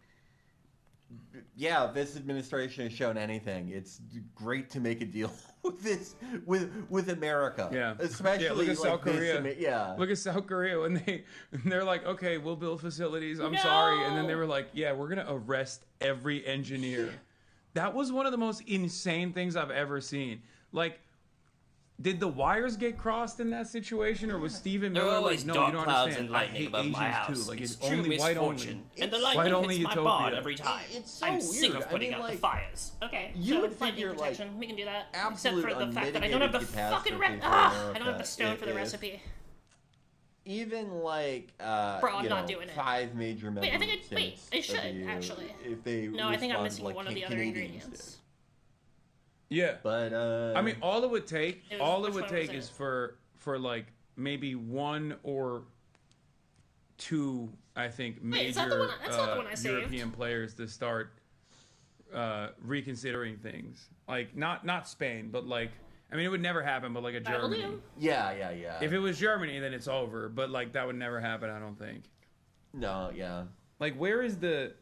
yeah, if this administration has shown anything, it's great to make a deal with America. Yeah, especially look at South Korea. Look at South Korea when they're like, okay, we'll build facilities. I'm sorry, and then they were like, yeah, we're gonna arrest every engineer. That was one of the most insane things I've ever seen. Like, did the wires get crossed in that situation, or was Stephen Miller like, no, you don't understand? I hate Asians too. Like, it's only white only. And the lightning hits my bod every time. It's so I'm weird. sick of putting out the fires. Okay, you would figure like we can do that. Absolute except for the fact that I don't have the fucking I don't have the stone for the recipe. even like I'm not doing it. 5 major member states. It should of the EU, actually. If they no, I think I'm respond missing like one of the other Canadians ingredients. Yeah, but I mean, all it would take, Which one was is for like maybe 1 or 2, I think, Wait, is that the major one? That's not the one I saved. European players to start reconsidering things. Like not Spain, but like, I mean, it would never happen, but like a Germany. Yeah. If it was Germany, then it's over. But like that would never happen, I don't think. No, yeah. Like where is the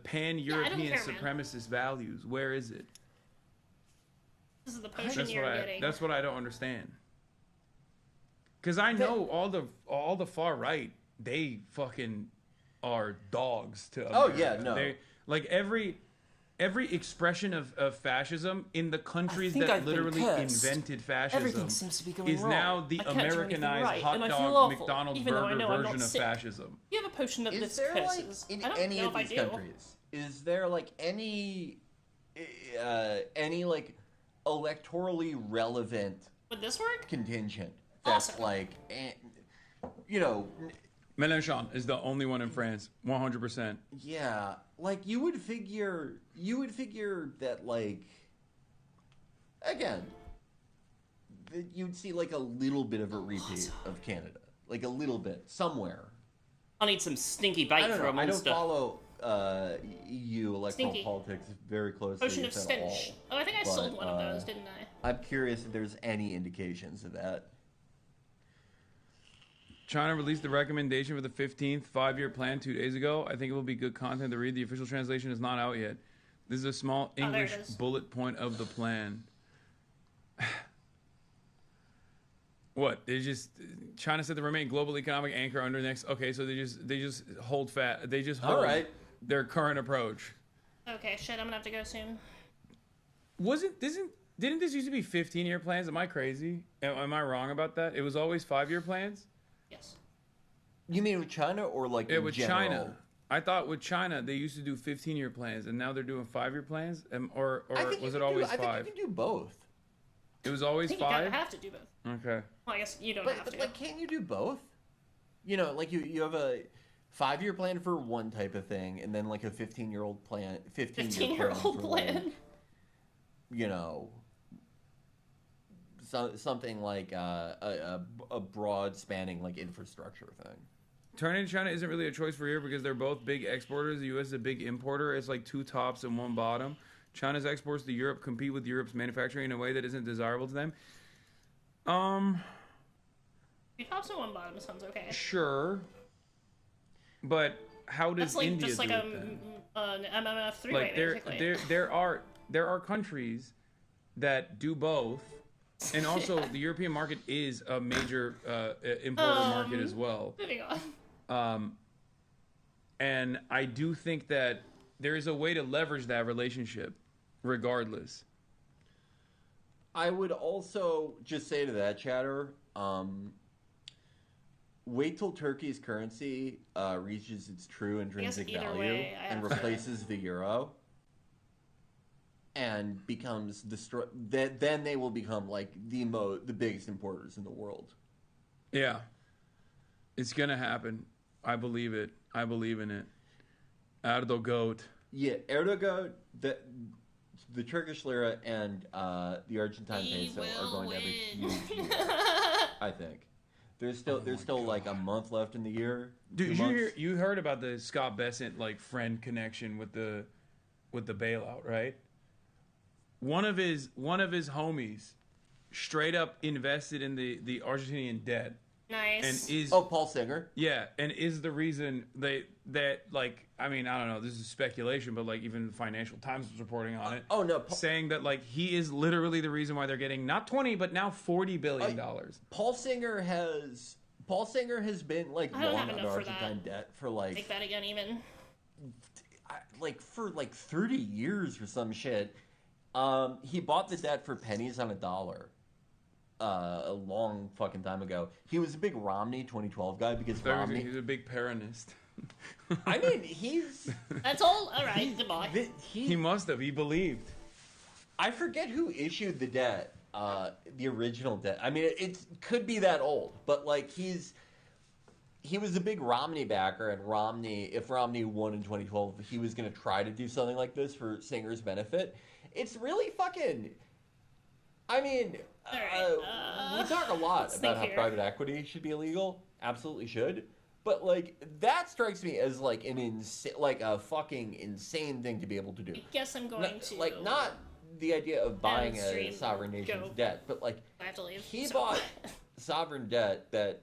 pan-European supremacist values? Where is it? This is the potion you're getting. That's what I don't understand. Because I know all the far right, they fucking are dogs to America. Oh yeah, no. They, like every expression of fascism in the countries that I've been literally cursed. invented fascism Everything seems to be going is wrong. now the I can't do anything Americanized right, hot and I feel dog awful, McDonald's even though I burger know I'm version not of sick. fascism. You have a potion that Is this there curses. like in I don't any know of if I these do. countries? Is there like any like electorally relevant Would this work? contingent that's Awesome. like, you know? Mélenchon is the only one in France, 100%. Yeah, like you would figure that like again that you'd see like a little bit of a repeat of Canada, like a little bit somewhere. I'll need some stinky I bite don't for know. a I don't monster. follow EU electoral Stinky. politics very closely. Potion of if at stench. all, Oh, I think I but, sold one of those, didn't I? I'm curious if there's any indications of that. China released the recommendation for the 15th 5-year plan 2 days ago. I think it will be good content to read. The official translation is not out yet. This is a small there it English is. bullet point of the plan. What? China said to remain global economic anchor under next. Okay, so they just hold fat. They just hold All right. their current approach. Okay, shit, I'm gonna have to go soon. Didn't this used to be 15-year plans? Am I crazy? Am I wrong about that? It was always 5-year plans? Yes. You mean with China or like Yeah, in with general? China. I thought with China they used to do 15-year plans, and now they're doing 5-year plans, or was it always 5? I think you can do both. It was I always think you 5. kinda have to do both. Okay. Well, I guess you don't But, have but to. like, can't you do both? You know, like you have a 5-year plan for one type of thing, and then like a 15-year-old plan, 15-year-old plan. Like, you know, something like a broad spanning like infrastructure thing. Turning to China isn't really a choice for Europe because they're both big exporters. The U.S. is a big importer. It's like 2 tops and 1 bottom. China's exports to Europe compete with Europe's manufacturing in a way that isn't desirable to them. 2 tops and 1 bottom sounds okay. Sure. But how does That's like India just like do it then? an MMF 3-way, Like basically. there are countries that do both, and also the European market is a major importer market as well. Moving on. And I do think that there is a way to leverage that relationship, regardless. I would also just say to that chatter, wait till Turkey's currency reaches its true intrinsic either value way, I and have to- replaces the euro, and becomes then they will become like the biggest importers in the world. Yeah, it's gonna happen. I believe it. I believe in it. Erdogan. Yeah, Erdogan, the Turkish lira and the Argentine peso are going to have a huge year, I think. There's still like a month left in the year. Dude, you heard about the Scott Bessent like friend connection with the bailout, right? One of his homies straight up invested in the Argentinian debt. Nice. And is Paul Singer? Yeah, and is the reason that like, I mean, I don't know, this is speculation, but like even the Financial Times was reporting on it. Oh no, saying that like he is literally the reason why they're getting not 20 but now $40 billion. Paul Singer has been like I don't long have on enough for Argentine that. debt for like Take that again, even. for 30 years or some shit. He bought the debt for pennies on a dollar. A long fucking time ago. He was a big Romney 2012 guy because Romney. He's a big Peronist. I mean, he's. That's all right, goodbye. He must have. He believed. I forget who issued the debt. the original debt. I mean, it could be that old, but like he was a big Romney backer, and if Romney won in 2012, he was going to try to do something like this for Singer's benefit. It's really fucking. I mean, we talk a lot about how private equity should be illegal. Absolutely should. But like that strikes me as like a fucking insane thing to be able to do. I guess I'm going to like not the idea of buying a sovereign nation's debt, but like I have to leave, he bought sovereign debt that